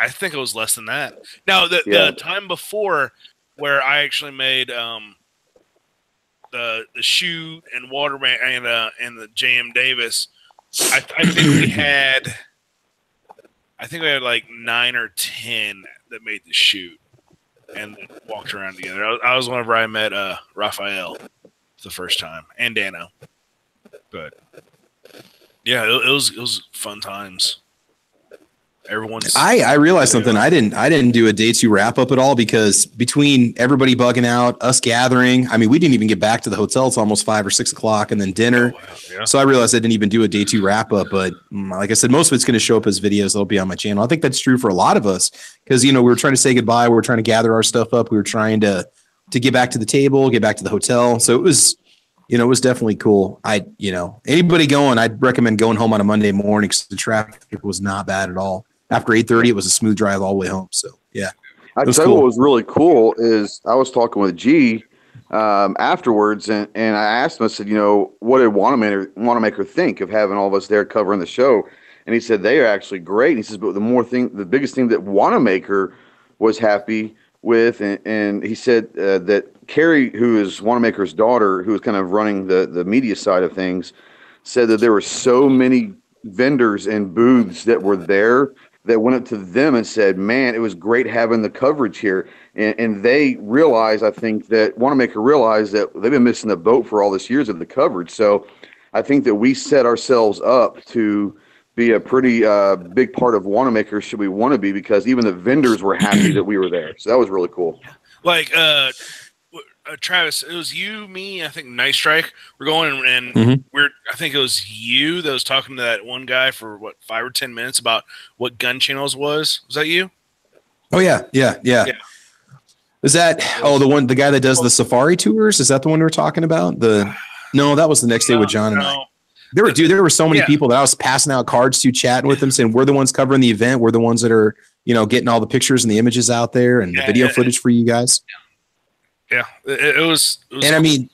I think it was less than that. Now, the time before where I actually made the shoot and Waterman and the JM Davis, I think we had like 9 or 10 that made the shoot and walked around together. I was whenever I met Raphael the first time and Dano, but yeah, it was fun times. Everyone's. I realized something. I didn't do a day 2 wrap up at all because between everybody bugging out, us gathering, I mean, we didn't even get back to the hotel. It's almost 5 or 6 o'clock, and then dinner. Oh, wow. Yeah. So I realized I didn't even do a day 2 wrap up. But like I said, most of it's going to show up as videos. They'll be on my channel. I think that's true for a lot of us because we were trying to say goodbye. We were trying to gather our stuff up. We were trying to get back to the table, get back to the hotel. So it was. It was definitely cool. Anybody going, I'd recommend going home on a Monday morning because the traffic was not bad at all. After 8:30, it was a smooth drive all the way home. So, yeah. I tell you what was really cool is I was talking with G afterwards, and I asked him, I said, what did Wanenmacher think of having all of us there covering the show? And he said, they are actually great. And he says, but the biggest thing that Wanenmacher was happy with, and he said that Carrie, who is Wanenmacher's daughter, who was kind of running the media side of things, said that there were so many vendors and booths that were there that went up to them and said, man, it was great having the coverage here. And they realized, I think, that Wanenmacher realized that they've been missing the boat for all this years of the coverage. So I think that we set ourselves up to be a pretty big part of Wanenmacher should we want to be, because even the vendors were happy that we were there. So that was really cool. Like, Travis, it was you, me, I think Night Strike. We're going and I think it was you that was talking to that one guy for 5 or 10 minutes about what gun channels was. Was that you? Oh yeah. Is that the guy that does the safari tours? Is that the one we were talking about? No, that was the next day with John and I. There were so many people that I was passing out cards to, chatting with them, saying we're the ones covering the event. We're the ones that are, getting all the pictures and the images out there and the video footage for you guys. Yeah, it was and cool. I mean,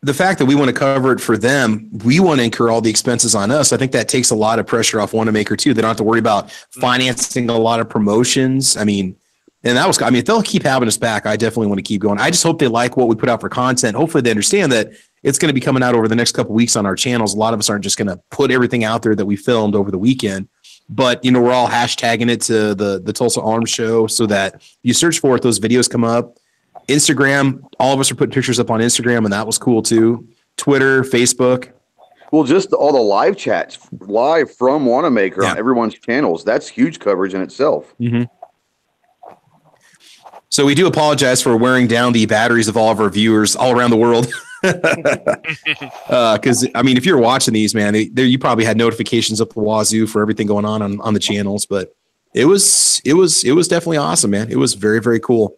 the fact that we want to cover it for them, we want to incur all the expenses on us. I think that takes a lot of pressure off Wanenmacher too. They don't have to worry about financing a lot of promotions. I mean, and if they'll keep having us back, I definitely want to keep going. I just hope they like what we put out for content. Hopefully they understand that it's going to be coming out over the next couple of weeks on our channels. A lot of us aren't just going to put everything out there that we filmed over the weekend, but we're all hashtagging it to the Tulsa Arms Show so that you search for it, those videos come up. Instagram, all of us are putting pictures up on Instagram, and that was cool too. Twitter, Facebook. Well, just all the live chats live from Wanenmacher on everyone's channels. That's huge coverage in itself. Mm-hmm. So we do apologize for wearing down the batteries of all of our viewers all around the world. Because if you're watching these, man, you probably had notifications up the wazoo for everything going on the channels. But it was definitely awesome, man. It was very, very cool.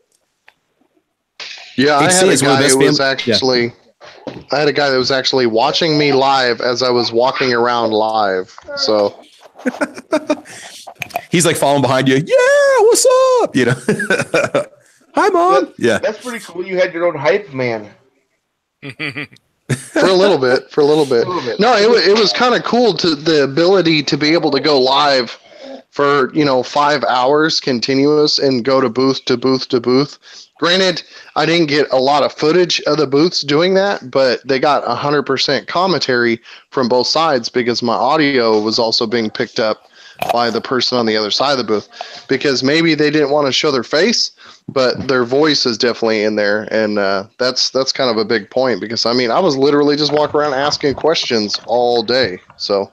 Yeah, I had a guy that was actually watching me live as I was walking around live. So he's like following behind you. Yeah, what's up? Hi, Mom. That's pretty cool. You had your own hype man. For a little bit. No, it was kind of cool the ability to be able to go live for 5 hours continuous and go to booth to booth to booth. Granted, I didn't get a lot of footage of the booths doing that, but they got 100% commentary from both sides because my audio was also being picked up by the person on the other side of the booth, because maybe they didn't want to show their face, but their voice is definitely in there. And that's kind of a big point, because I was literally just walking around asking questions all day. So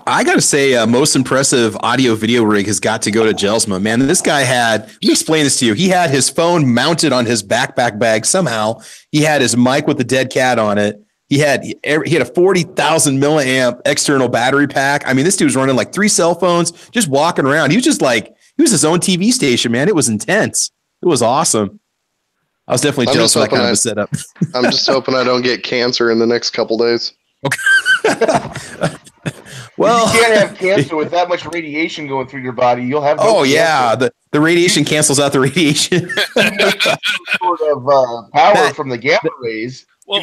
I got to say, most impressive audio video rig has got to go to Gelsma. Man, this guy let me explain this to you. He had his phone mounted on his backpack bag somehow. He had his mic with the dead cat on it. He had a 40,000 milliamp external battery pack. This dude was running like 3 cell phones, just walking around. He was his own TV station, man. It was intense. It was awesome. I was definitely jealous of that kind of a setup. I'm just hoping I don't get cancer in the next couple days. Okay. Well, you can't have cancer with that much radiation going through your body. You'll have the radiation cancels out the radiation. Sort of power from the gamma rays. Well,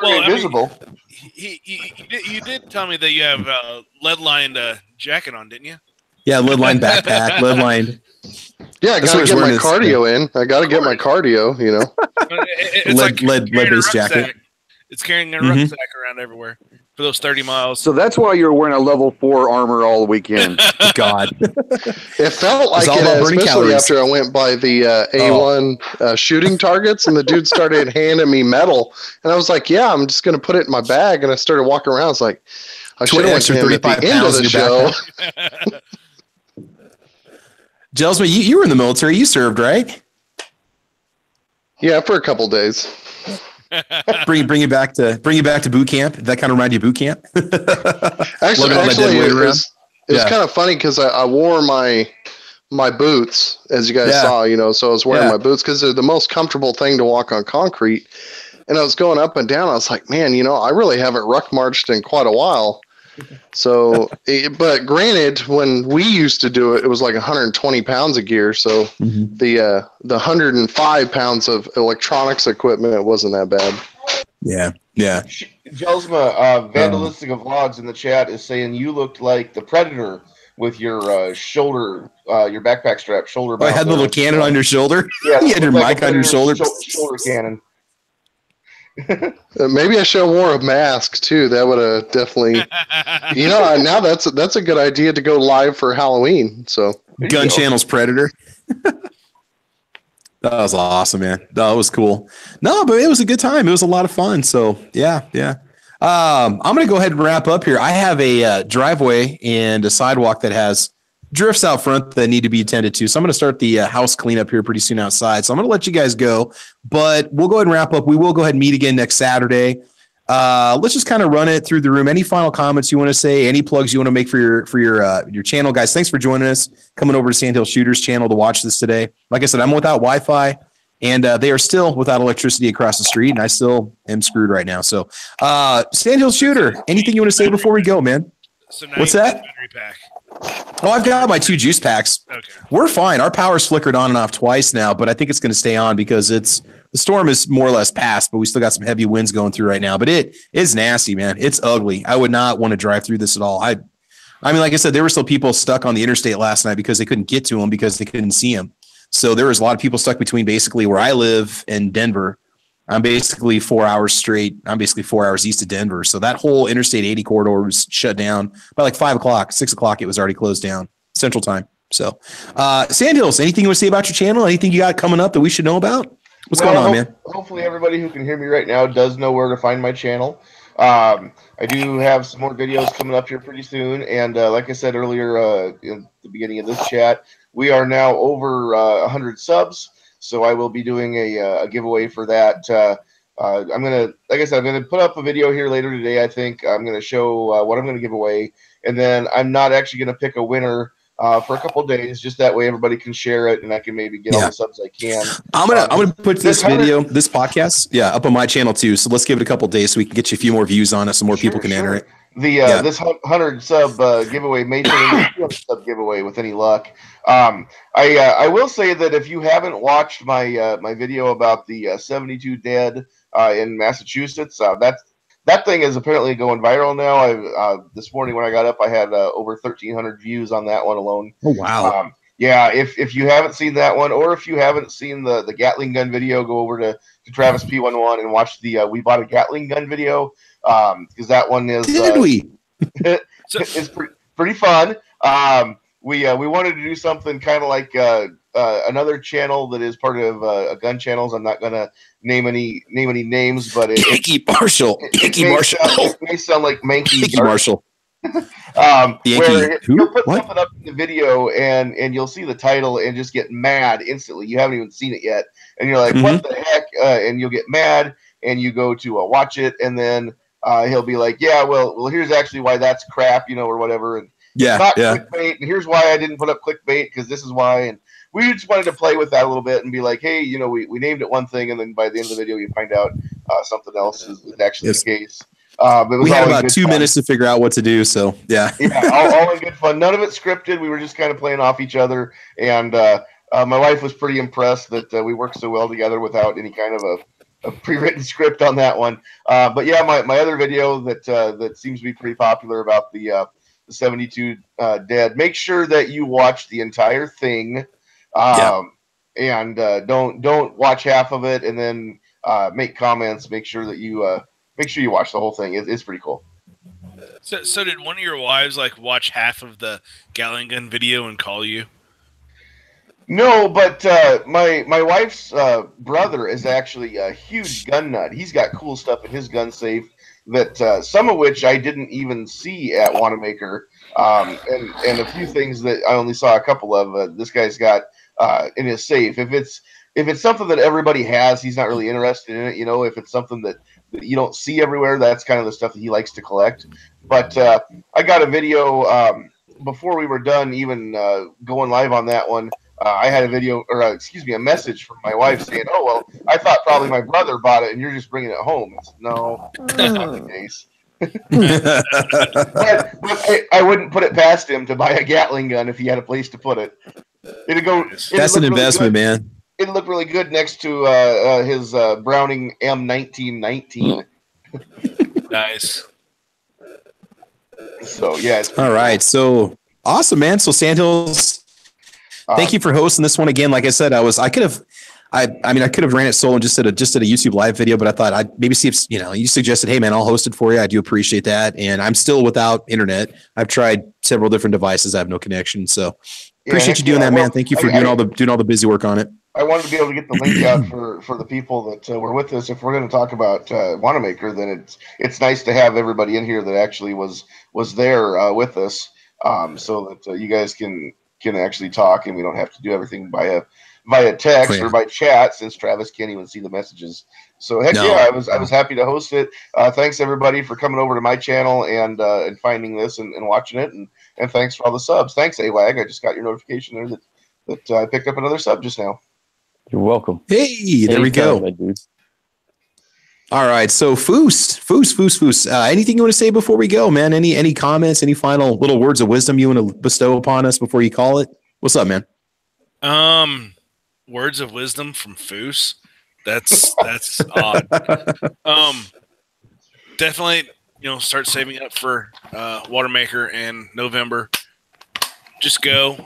invisible. You did tell me that you have a lead-lined jacket on, didn't you? Yeah, lead-lined backpack, lead-lined. Yeah, I gotta get my cardio in. I gotta get my cardio. It's lead-based jacket. It's carrying a rucksack around everywhere for those 30 miles. So that's why you're wearing a level 4 armor all weekend. God. It felt like it, especially after I went by the A1 shooting targets, and the dude started handing me metal. And I was like, yeah, I'm just going to put it in my bag. And I started walking around. I was like, I should have him at the end of the show. Gelsman, you were in the military. You served, right? Yeah, for a couple days. bring you back to boot camp. That kind of remind you of boot camp. actually, it was kind of funny because I wore my boots, as you guys saw, so I was wearing my boots because they're the most comfortable thing to walk on concrete. And I was going up and down. I was like, man, I really haven't ruck marched in quite a while. So, but granted, when we used to do it, it was like 120 pounds of gear. So the 105 pounds of electronics equipment, it wasn't that bad. Yeah. Jelsma, Vandalistic of Vlogs in the chat is saying you looked like the Predator with your shoulder, your backpack strap, shoulder. I had the little cannon on your shoulder. Yeah, you had your mic on your shoulder. Shoulder cannon. Maybe I should have wore a mask too. That would have definitely, now that's a good idea to go live for Halloween. So Gun Channel's Predator. That was awesome, man. That was cool. No, but it was a good time. It was a lot of fun. So yeah. I'm going to go ahead and wrap up here. I have a driveway and a sidewalk that has drifts out front that need to be attended to. So I'm going to start the house cleanup here pretty soon outside. So I'm going to let you guys go, but we'll go ahead and wrap up. We will go ahead and meet again next Saturday. Let's just kind of run it through the room. Any final comments you want to say? Any plugs you want to make for your channel, guys? Thanks for joining us, coming over to Sandhill Shooters channel to watch this today. Like I said, I'm without Wi-Fi, and they are still without electricity across the street, and I still am screwed right now. So, Sandhill Shooter, anything you want to say before we go, man? So what's that? Battery pack. Oh, I've got my 2 juice packs. Okay. We're fine. Our power's flickered on and off twice now, but I think it's going to stay on because the storm is more or less past, but we still got some heavy winds going through right now. But it is nasty, man. It's ugly. I would not want to drive through this at all. I mean, like I said, there were still people stuck on the interstate last night because they couldn't get to them because they couldn't see them. So there was a lot of people stuck between basically where I live and Denver. I'm basically 4 hours straight. I'm basically 4 hours east of Denver. So that whole Interstate 80 corridor was shut down by like 5 o'clock, 6 o'clock. It was already closed down Central Time. So, Sandhills, anything you want to say about your channel? Anything you got coming up that we should know about? What's going on, man? Hopefully everybody who can hear me right now does know where to find my channel. I do have some more videos coming up here pretty soon. And like I said earlier in the beginning of this chat, we are now over 100 subs. So I will be doing a giveaway for that. I'm going to, like I said, I'm going to put up a video here later today. I think I'm going to show what I'm going to give away. And then I'm not actually going to pick a winner for a couple of days, just that way everybody can share it and I can maybe get all the subs I can. I'm gonna put this podcast, up on my channel too. So let's give it a couple of days so we can get you a few more views on it, so more people can enter it. This 100 sub giveaway may turn into a 200 sub giveaway with any luck. I will say that if you haven't watched my my video about the 72 dead in Massachusetts, that thing is apparently going viral now. This morning when I got up, I had over 1,300 views on that one alone. Oh wow! If you haven't seen that one, or if you haven't seen the Gatling gun video, go over to Travis P11 and watch the We Bought a Gatling Gun video, because that one is it's pretty fun. We wanted to do something kind of like another channel that is part of gun channels. I'm not gonna name any names, but Yankee Marshall. It may sound like Manky Yankee Marshall. Where you'll put something up in the video and you'll see the title and just get mad instantly. You haven't even seen it yet, and you're like, "What the heck?" And you'll get mad, and you go to watch it, and then he'll be like, "Yeah, well, here's actually why that's crap, or whatever." And not clickbait, and here's why I didn't put up clickbait, because this is why. And we just wanted to play with that a little bit and be like, hey, we named it one thing, and then by the end of the video, you find out something else is actually the case. We had about 2 minutes to figure out what to do, so yeah, all in good fun. None of it scripted. We were just kind of playing off each other, and my wife was pretty impressed that we worked so well together without any kind of a pre-written script on that one. But yeah, my other video that seems to be pretty popular about the 72 dead. Make sure that you watch the entire thing, and don't watch half of it and then make comments. Make sure that you watch the whole thing. It's pretty cool. So did one of your wives watch half of the Gatling gun video and call you? No, but my wife's brother is actually a huge gun nut. He's got cool stuff in his gun safe. that some of which I didn't even see at Wanenmacher, and a few things that I only saw a couple of. This guy's got in his safe. If it's something that everybody has, he's not really interested in it. You know, if it's something that you don't see everywhere, that's kind of the stuff that he likes to collect. But I got a video before we were done even going live on that one. I had a video, or a message from my wife saying, "Oh well, I thought probably my brother bought it, and you're just bringing it home." I said, no, that's not the case. but I wouldn't put it past him to buy a Gatling gun if he had a place to put it. That's an investment, man. It looked really good next to his Browning M1919. Nice. So yeah. All right. So awesome, man. So Sandhills. Thank you for hosting this one again. Like I said, I could have ran it solo and just did a YouTube live video, but I thought I'd maybe see if, you suggested, hey man, I'll host it for you. I do appreciate that. And I'm still without internet. I've tried several different devices. I have no connection. So appreciate you doing that, man. Thank you for doing all the busy work on it. I wanted to be able to get the link out for the people that were with us. If we're going to talk about Wanenmacher, then it's nice to have everybody in here that actually was there with us, so that you guys can actually talk, and we don't have to do everything via text or by chat, since Travis can't even see the messages. So yeah, I was happy to host it. Thanks everybody for coming over to my channel and finding this and watching it, and thanks for all the subs. Thanks AWAG. I just got your notification there that I picked up another sub just now. You're welcome. Hey, there we go. All right, so Foos. Anything you want to say before we go, man? Any comments? Any final little words of wisdom you want to bestow upon us before you call it? What's up, man? Words of wisdom from Foos. That's odd. Definitely, start saving up for Wanenmacher in November. Just go.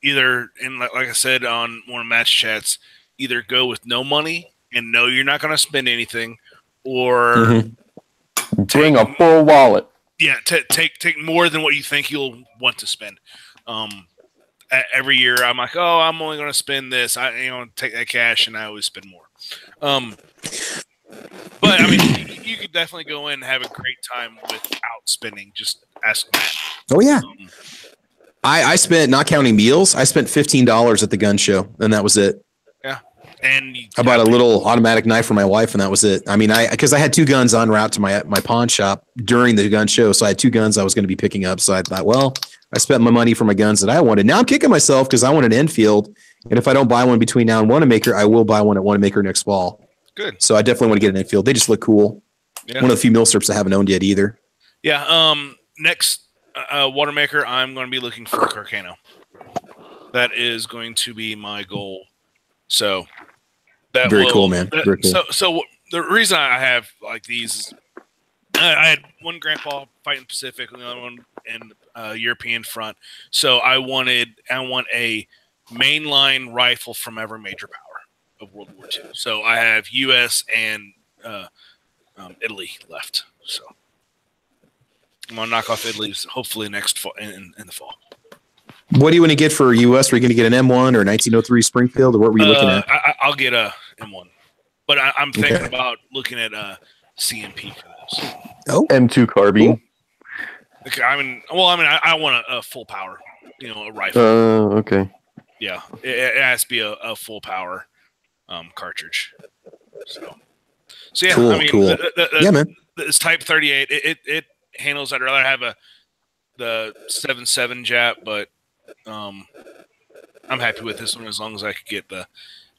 Either, and like I said on one of match chats, either go with no money and know you're not going to spend anything, or bring a full wallet. Yeah, take more than what you think you'll want to spend. Every year I'm like, oh, I'm only going to spend this. I take that cash, and I always spend more. But I mean, you could definitely go in and have a great time without spending. Just ask Matt. Oh yeah. I spent, not counting meals, I spent $15 at the gun show, and that was it. Yeah. And I bought a little automatic knife for my wife, and that was it. I mean, because I had two guns en route to my pawn shop during the gun show, so I had two guns I was going to be picking up. So I thought, well, I spent my money for my guns that I wanted. Now I'm kicking myself because I want an Enfield, and if I don't buy one between now and Wanenmacher, I will buy one at Wanenmacher next fall. Good. So I definitely want to get an Enfield. They just look cool. Yeah. One of the few milsurps I haven't owned yet either. Yeah. Next Wanenmacher, I'm going to be looking for a Carcano. That is going to be my goal. So that very cool, man. Very cool. So the reason I have like these is I had one grandpa fighting Pacific, and the other one in European front. So I want a mainline rifle from every major power of World War II. So I have U.S. and Italy left. So I'm gonna knock off Italy hopefully next fall in the fall. What do you want to get for U.S.? Are you going to get an M1 or 1903 Springfield, or what were you looking at? I'll get a M1, but I'm thinking about looking at a CMP for this. Oh, M2 carbine. Cool. Okay, I want a full power, a rifle. Okay. Yeah, it has to be a full power cartridge. So yeah, cool, cool. Yeah, man. This Type 38, it handles. I'd rather have the 7.7 Jap, but I'm happy with this one as long as I could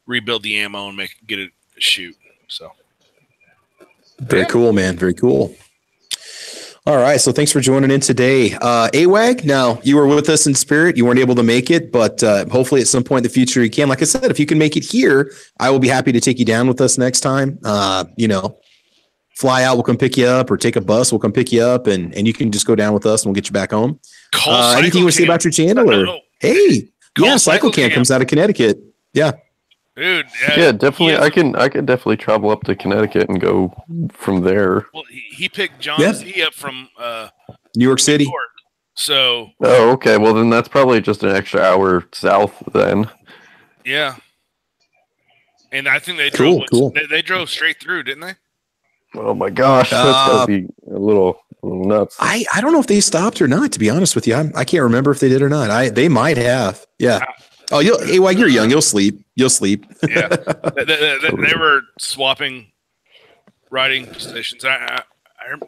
rebuild the ammo and get it shoot. So very cool, man. Very cool. All right. So thanks for joining in today. AWAG, now you were with us in spirit. You weren't able to make it, but hopefully at some point in the future you can. Like I said, if you can make it here, I will be happy to take you down with us next time. Fly out, we'll come pick you up, or take a bus, we'll come pick you up, and you can just go down with us and we'll get you back home. Anything you want to say about your channel? No. Hey, Cycle Camp comes out of Connecticut. Yeah. Dude. Yeah, definitely. I can definitely travel up to Connecticut and go from there. Well, he picked John Z up from New York City. New York, so. Oh, okay. Well, then that's probably just an extra hour south then. Yeah. And I think they drove. They drove straight through, didn't they? Oh my gosh, that's gotta be a little nuts. I don't know if they stopped or not. To be honest with you, I can't remember if they did or not. They might have. Yeah. Oh, AY, you're young. You'll sleep. Yeah. They were swapping riding positions. I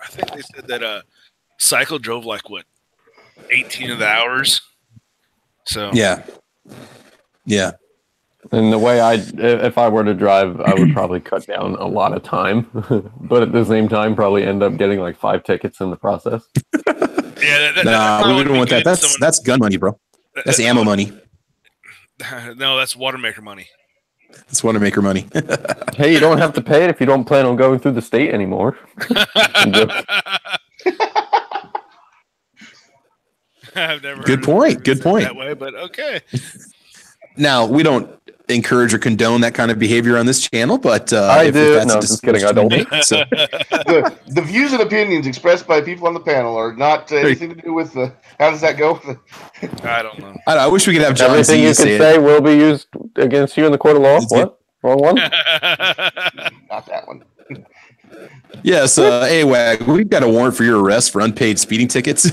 think they said that Cycle drove like 18 of the hours. So yeah. And the way if I were to drive, I would probably cut down a lot of time, but at the same time, probably end up getting like 5 tickets in the process. Yeah, we don't want that. That's gun money, bro. That's ammo money. No, that's Wanenmacher money. That's Wanenmacher money. Hey, you don't have to pay it if you don't plan on going through the state anymore. I've never. Good point. That way, but okay. Now, we don't encourage or condone that kind of behavior on this channel, but I do. No, just kidding. I don't. So. The views and opinions expressed by people on the panel are not anything to do with the. How does that go? I don't know. I wish we could have John Everything you can say will be used against you in the court of law. What? Wrong one? Not that one. Yes, AWAG, we've got a warrant for your arrest for unpaid speeding tickets.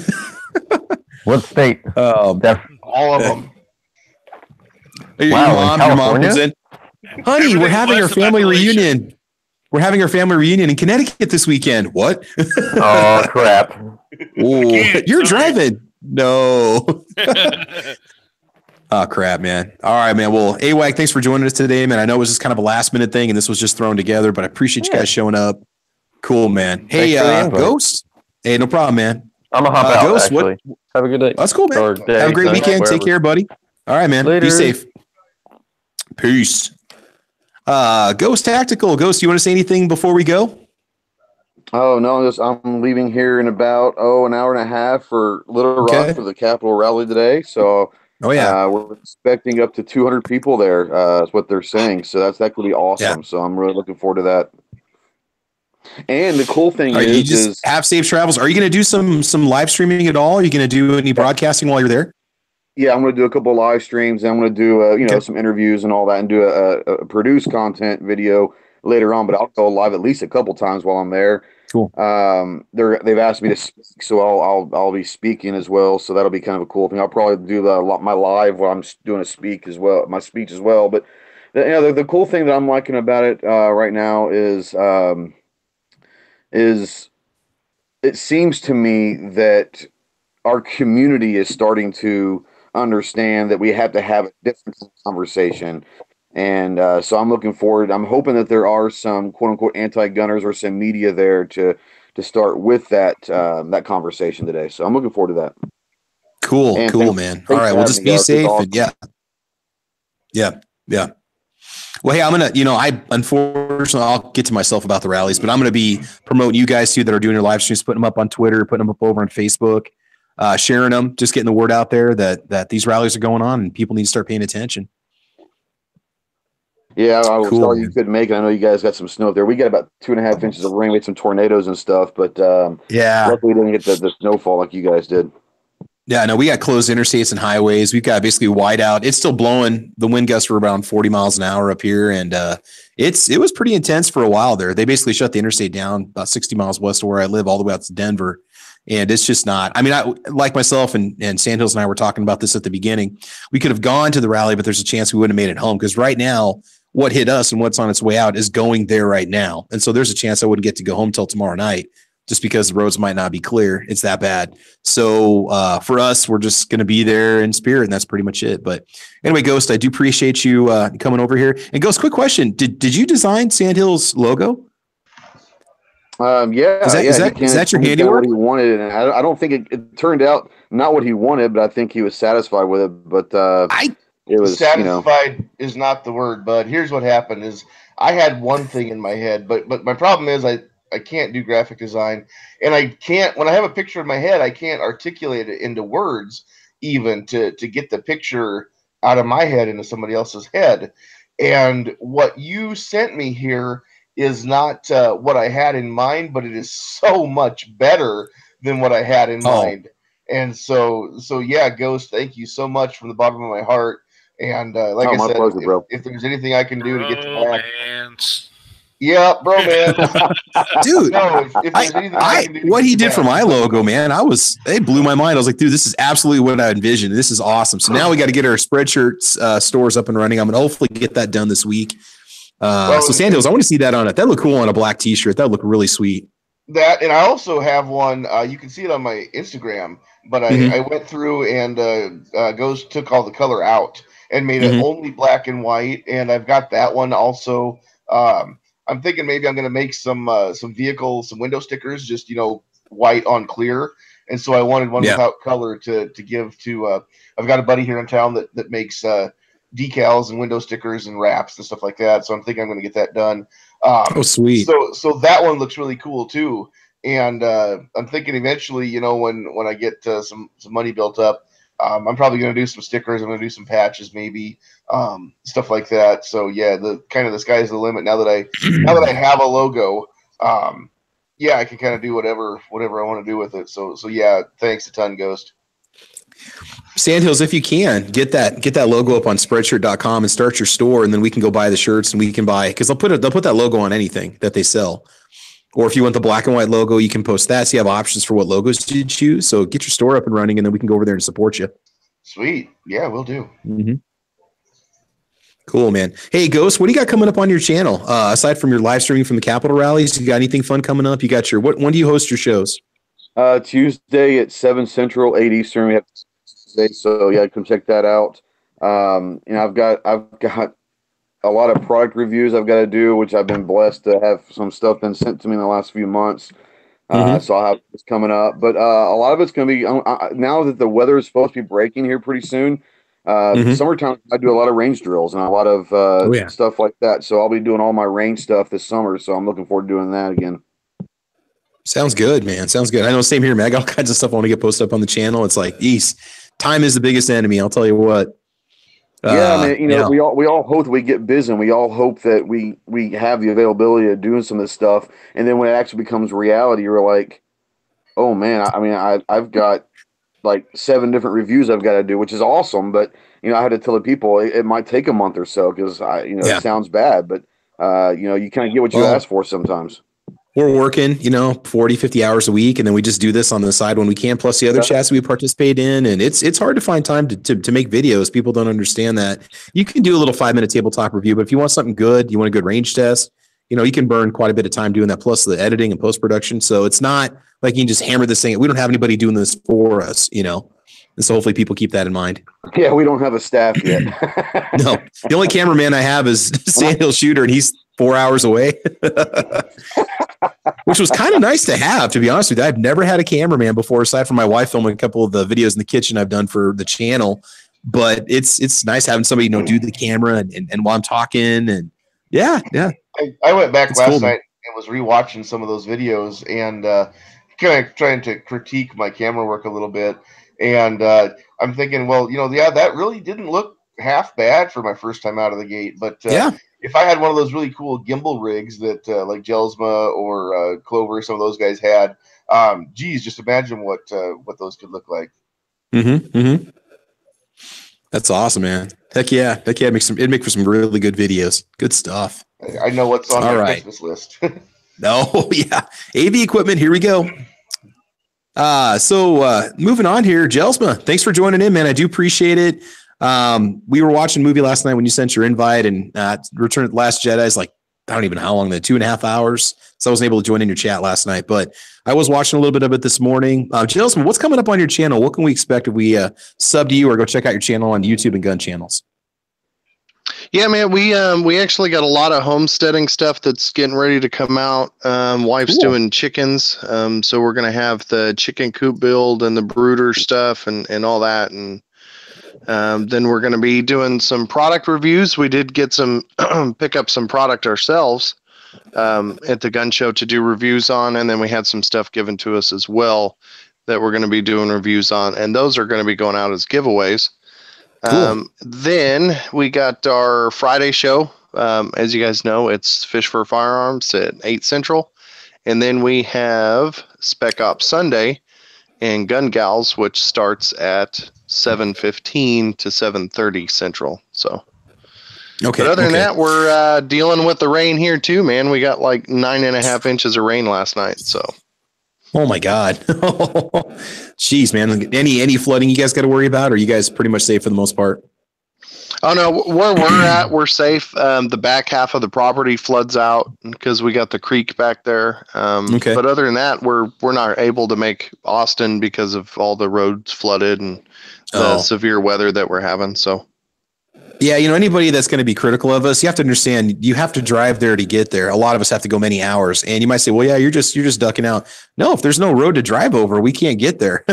What state? All of them. Your mom comes in. Honey, we're having our family reunion. We're having our family reunion in Connecticut this weekend. What? Oh, crap. Ooh, you're driving. No. Oh, crap, man. All right, man. Well, AWAG, thanks for joining us today, man. I know it was just kind of a last minute thing and this was just thrown together, but I appreciate you guys showing up. Cool, man. Hey, Ghost. Hey, no problem, man. I'm going to hop out, Ghost, actually. Have a good day. That's cool, man. Have a great weekend. Wherever. Take care, buddy. All right, man. Later. Be safe. Peace. Ghost Tactical. Ghost, you want to say anything before we go? Oh, no, I'm leaving here in about, an hour and a half for Little Rock for the Capitol rally today. So, we're expecting up to 200 people there, is what they're saying. So that could be awesome. Yeah. So I'm really looking forward to that. And the cool thing is, you just have safe travels. Are you going to do some live streaming at all? Are you going to do any broadcasting while you're there? Yeah, I'm going to do a couple of live streams. I'm going to do, some interviews and all that, and do a produced content video later on. But I'll go live at least a couple times while I'm there. Cool. They've asked me to speak, so I'll be speaking as well. So that'll be kind of a cool thing. I'll probably do my live while I'm doing my speech as well. But the cool thing that I'm liking about it right now is it seems to me that our community is starting to understand that we have to have a different conversation. And so I'm looking forward. I'm hoping that there are some quote unquote anti-gunners or some media there to start with that conversation today. So I'm looking forward to that. Cool, man. All right. Well, just be safe. Awesome. And yeah. Well, hey, I'm going to, unfortunately, I'll get to myself about the rallies, but I'm going to be promoting you guys too that are doing your live streams, putting them up on Twitter, putting them up over on Facebook, sharing them, just getting the word out there that these rallies are going on and people need to start paying attention. Yeah, I was sorry you couldn't make it. I know you guys got some snow up there. We got about 2.5 inches of rain. We had some tornadoes and stuff, but luckily we didn't get the snowfall like you guys did. Yeah, no, we got closed interstates and highways. We've got basically wide out. It's still blowing. The wind gusts were around 40 miles an hour up here, and it was pretty intense for a while there. They basically shut the interstate down about 60 miles west of where I live, all the way out to Denver. And it's just not. I mean, like myself and Sandhills and I were talking about this at the beginning. We could have gone to the rally, but there's a chance we wouldn't have made it home because right now, what hit us and what's on its way out is going there right now. And so there's a chance I wouldn't get to go home till tomorrow night just because the roads might not be clear. It's that bad. So for us, we're just going to be there in spirit, and that's pretty much it. But anyway, Ghost, I do appreciate you coming over here. And Ghost, quick question. Did you design Sandhills' logo? Yeah. Is that your handiwork? What he wanted, and I don't think it turned out not what he wanted, but I think he was satisfied with it. But it was satisfied is not the word. But here's what happened: is I had one thing in my head, but my problem is I can't do graphic design, and I can't when I have a picture in my head, I can't articulate it into words even to get the picture out of my head into somebody else's head. And what you sent me here is not what I had in mind, but it is so much better than what I had in mind. And so yeah, Ghost, thank you so much from the bottom of my heart. And like I said, pleasure, bro. If there's anything I can do to get you back, Yeah, bro, man. Dude, No, if there's anything I can do to what get he you did back, for my logo, man, it blew my mind. I was like, dude, this is absolutely what I envisioned. This is awesome. So now we got to get our Spreadshirt stores up and running. I'm going to hopefully get that done this week. So Sandhills, I want to see that on it. That look cool on a black t-shirt. That would look really sweet. That, and I also have one. You can see it on my Instagram, but I went through and Ghost took all the color out and made it only black and white. And I've got that one also. I'm thinking maybe I'm going to make some window stickers, just white on clear. And so I wanted one without color to give to. I've got a buddy here in town that makes decals and window stickers and wraps and stuff like that. So I'm thinking I'm going to get that done. Oh, sweet. So that one looks really cool too. And I'm thinking eventually, when I get some money built up, I'm probably going to do some stickers. I'm going to do some patches, maybe stuff like that. So yeah, the sky's the limit now that I have a logo. Yeah, I can kind of do whatever I want to do with it. So yeah, thanks a ton, Ghost. Sandhills, if you can get that logo up on Spreadshirt.com and start your store, and then we can go buy the shirts and we can buy, because they'll put that logo on anything that they sell. Or if you want the black and white logo, you can post that. So you have options for what logos to choose. So get your store up and running, and then we can go over there and support you. Sweet. Yeah, we'll do. Cool, man. Hey, Ghost, what do you got coming up on your channel? Aside from your live streaming from the Capitol rallies, you got anything fun coming up? You got when do you host your shows? Tuesday at 7 Central, 8 Eastern. We have Tuesday, so yeah, come check that out. I've got a lot of product reviews I've got to do, which I've been blessed to have some stuff been sent to me in the last few months. So I'll have this coming up, but a lot of it's going to be now that the weather is supposed to be breaking here pretty soon. Summertime, I do a lot of range drills and a lot of stuff like that. So I'll be doing all my range stuff this summer. So I'm looking forward to doing that again. Sounds good, man. Sounds good. I know, same here, man. I got all kinds of stuff I want to get posted up on the channel. It's like, time is the biggest enemy. I'll tell you what. Yeah, man. We all hope that we get busy, and we all hope that we have the availability of doing some of this stuff. And then when it actually becomes reality, you're like, oh man. I've got like 7 different reviews I've got to do, which is awesome. But I had to tell the people it might take a month or so because it sounds bad, but you kind of get what you ask for sometimes. We're working, 40, 50 hours a week, and then we just do this on the side when we can, plus the other chats we participate in. And it's hard to find time to make videos. People don't understand that. You can do a little 5-minute tabletop review, but if you want something good, you want a good range test, you can burn quite a bit of time doing that, plus the editing and post-production. So it's not like you can just hammer this thing. We don't have anybody doing this for us, And so hopefully people keep that in mind. Yeah, we don't have a staff yet. No, the only cameraman I have is Sandhill Shooter, and he's 4 hours away. Which was kind of nice to have, to be honest with you. I've never had a cameraman before, aside from my wife filming a couple of the videos in the kitchen I've done for the channel. But it's nice having somebody, do the camera and while I'm talking. And yeah. I went back last night and was rewatching some of those videos and kind of trying to critique my camera work a little bit. And I'm thinking, well, that really didn't look half bad for my first time out of the gate. But if I had one of those really cool gimbal rigs that like Gelsma or Clover, some of those guys had, just imagine what those could look like. That's awesome, man. Heck yeah. It'd make for some really good videos. Good stuff. I know what's on my Christmas list. Oh yeah. AV equipment. Here we go. So moving on here, Gelsma, thanks for joining in, man. I do appreciate it. We were watching a movie last night when you sent your invite, and Return of the Last Jedi is like, I don't even know how long, 2.5 hours. So I wasn't able to join in your chat last night, but I was watching a little bit of it this morning. Gelsman, what's coming up on your channel? What can we expect if we sub to you or go check out your channel on YouTube and gun channels? Yeah, man, we actually got a lot of homesteading stuff that's getting ready to come out. Wife's doing chickens, so we're gonna have the chicken coop build and the brooder stuff and all that, and then we're gonna be doing some product reviews. We did get some pick up some product ourselves at the gun show to do reviews on, and then we had some stuff given to us as well that we're gonna be doing reviews on, and those are gonna be going out as giveaways. Cool. Then we got our Friday show. As you guys know, it's Fish for Firearms at 8 Central. And then we have Spec Ops Sunday and Gun Gals, which starts at 7:15 to 7:30 Central. So Okay. But other than that, we're dealing with the rain here too, man. We got like 9.5 inches of rain last night. So. Oh my God. Jeez, man. Any flooding you guys got to worry about, or are you guys pretty much safe for the most part? Oh no, where we're at, we're safe. The back half of the property floods out because we got the creek back there. Okay. But other than that, we're not able to make Austin because of all the roads flooded and the severe weather that we're having. So. Yeah, anybody that's going to be critical of us, you have to understand you have to drive there to get there. A lot of us have to go many hours, and you might say, "Well, yeah, you're just ducking out." No, if there's no road to drive over, we can't get there.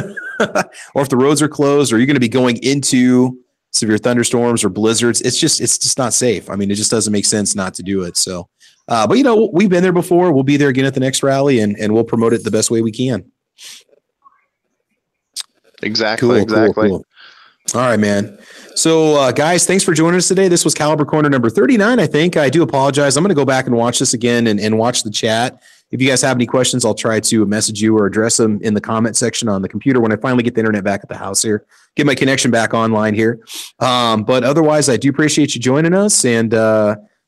Or if the roads are closed, or you're going to be going into severe thunderstorms or blizzards, it's just not safe. I mean, it just doesn't make sense not to do it. So, but we've been there before. We'll be there again at the next rally, and we'll promote it the best way we can. Exactly. Cool. All right, man. So, guys, thanks for joining us today. This was Caliber Corner number 39, I think. I do apologize. I'm going to go back and watch this again and watch the chat. If you guys have any questions, I'll try to message you or address them in the comment section on the computer when I finally get the internet back at the house here, get my connection back online here. But otherwise, I do appreciate you joining us. And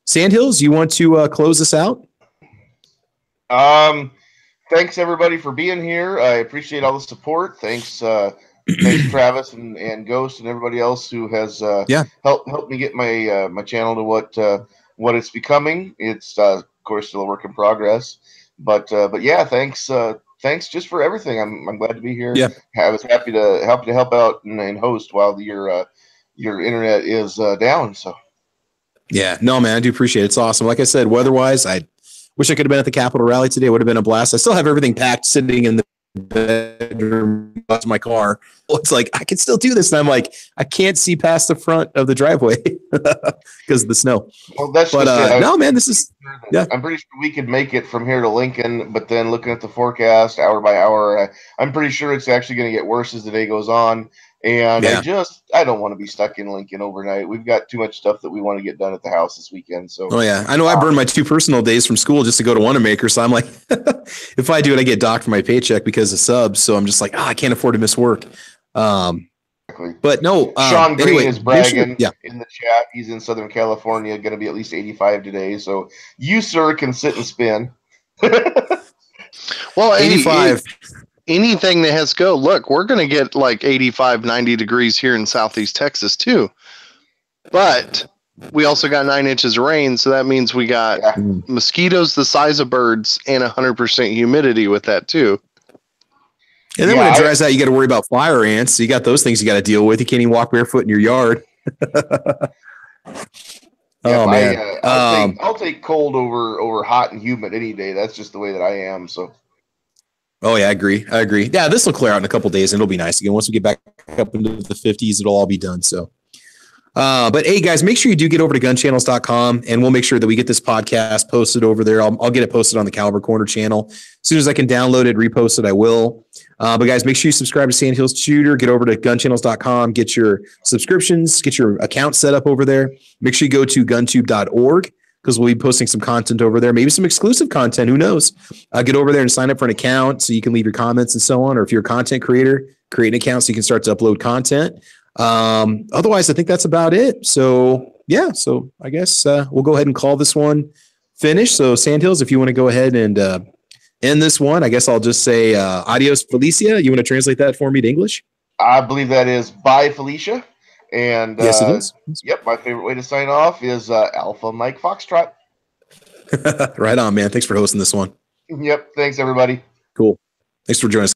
Sandhills, you want to close this out? Thanks, everybody, for being here. I appreciate all the support. Thanks, Travis and Ghost and everybody else who has helped me get my my channel to what it's becoming. It's of course still a work in progress, but yeah, thanks just for everything. I'm glad to be here. Yeah, I was happy to help out and host while your internet is down. So yeah, no, man, I do appreciate it. It's awesome. Like I said, weather-wise, I wish I could have been at the Capitol rally today. It would have been a blast. I still have everything packed sitting in the bedroom of my car. It's like I can still do this, and I'm like, I can't see past the front of the driveway because of the snow. Well, that's but no, man, this is I'm pretty sure we could make it from here to Lincoln, but then looking at the forecast hour by hour, I'm pretty sure it's actually going to get worse as the day goes on. And I don't want to be stuck in Lincoln overnight. We've got too much stuff that we want to get done at the house this weekend. So, I know I burned my 2 personal days from school just to go to Wanenmacher. So I'm like, if I do it, I get docked for my paycheck because of subs. So I'm just like, I can't afford to miss work. But no, Sean Green is bragging in the chat. He's in Southern California, going to be at least 85 today. So you, sir, can sit and spin. Well, 85. Anything that has go, look, we're going to get like 85, 90 degrees here in Southeast Texas too. But we also got 9 inches of rain. So that means we got mosquitoes the size of birds and 100% humidity with that too. And then when it dries out, you got to worry about fire ants. So you got those things you got to deal with. You can't even walk barefoot in your yard. Man. I'll take cold over hot and humid any day. That's just the way that I am. So. Oh yeah, I agree. Yeah, this will clear out in a couple of days and it'll be nice again. Once we get back up into the 50s, it'll all be done. So, but hey guys, make sure you do get over to gunchannels.com and we'll make sure that we get this podcast posted over there. I'll get it posted on the Caliber Corner channel. As soon as I can download it, repost it, I will. But guys, make sure you subscribe to Sandhills Shooter, get over to gunchannels.com, get your subscriptions, get your account set up over there. Make sure you go to guntube.org. because we'll be posting some content over there, maybe some exclusive content. Who knows? Get over there and sign up for an account so you can leave your comments and so on. Or if you're a content creator, create an account so you can start to upload content. Otherwise, I think that's about it. So yeah, so I guess we'll go ahead and call this one finished. So Sandhills, if you want to go ahead and end this one, I guess I'll just say adios, Felicia. You want to translate that for me to English? I believe that is bye, Felicia. And yes, it is. Yep, my favorite way to sign off is Alpha Mike Foxtrot. Right on, man. Thanks for hosting this one. Yep. Thanks, everybody. Cool. Thanks for joining us.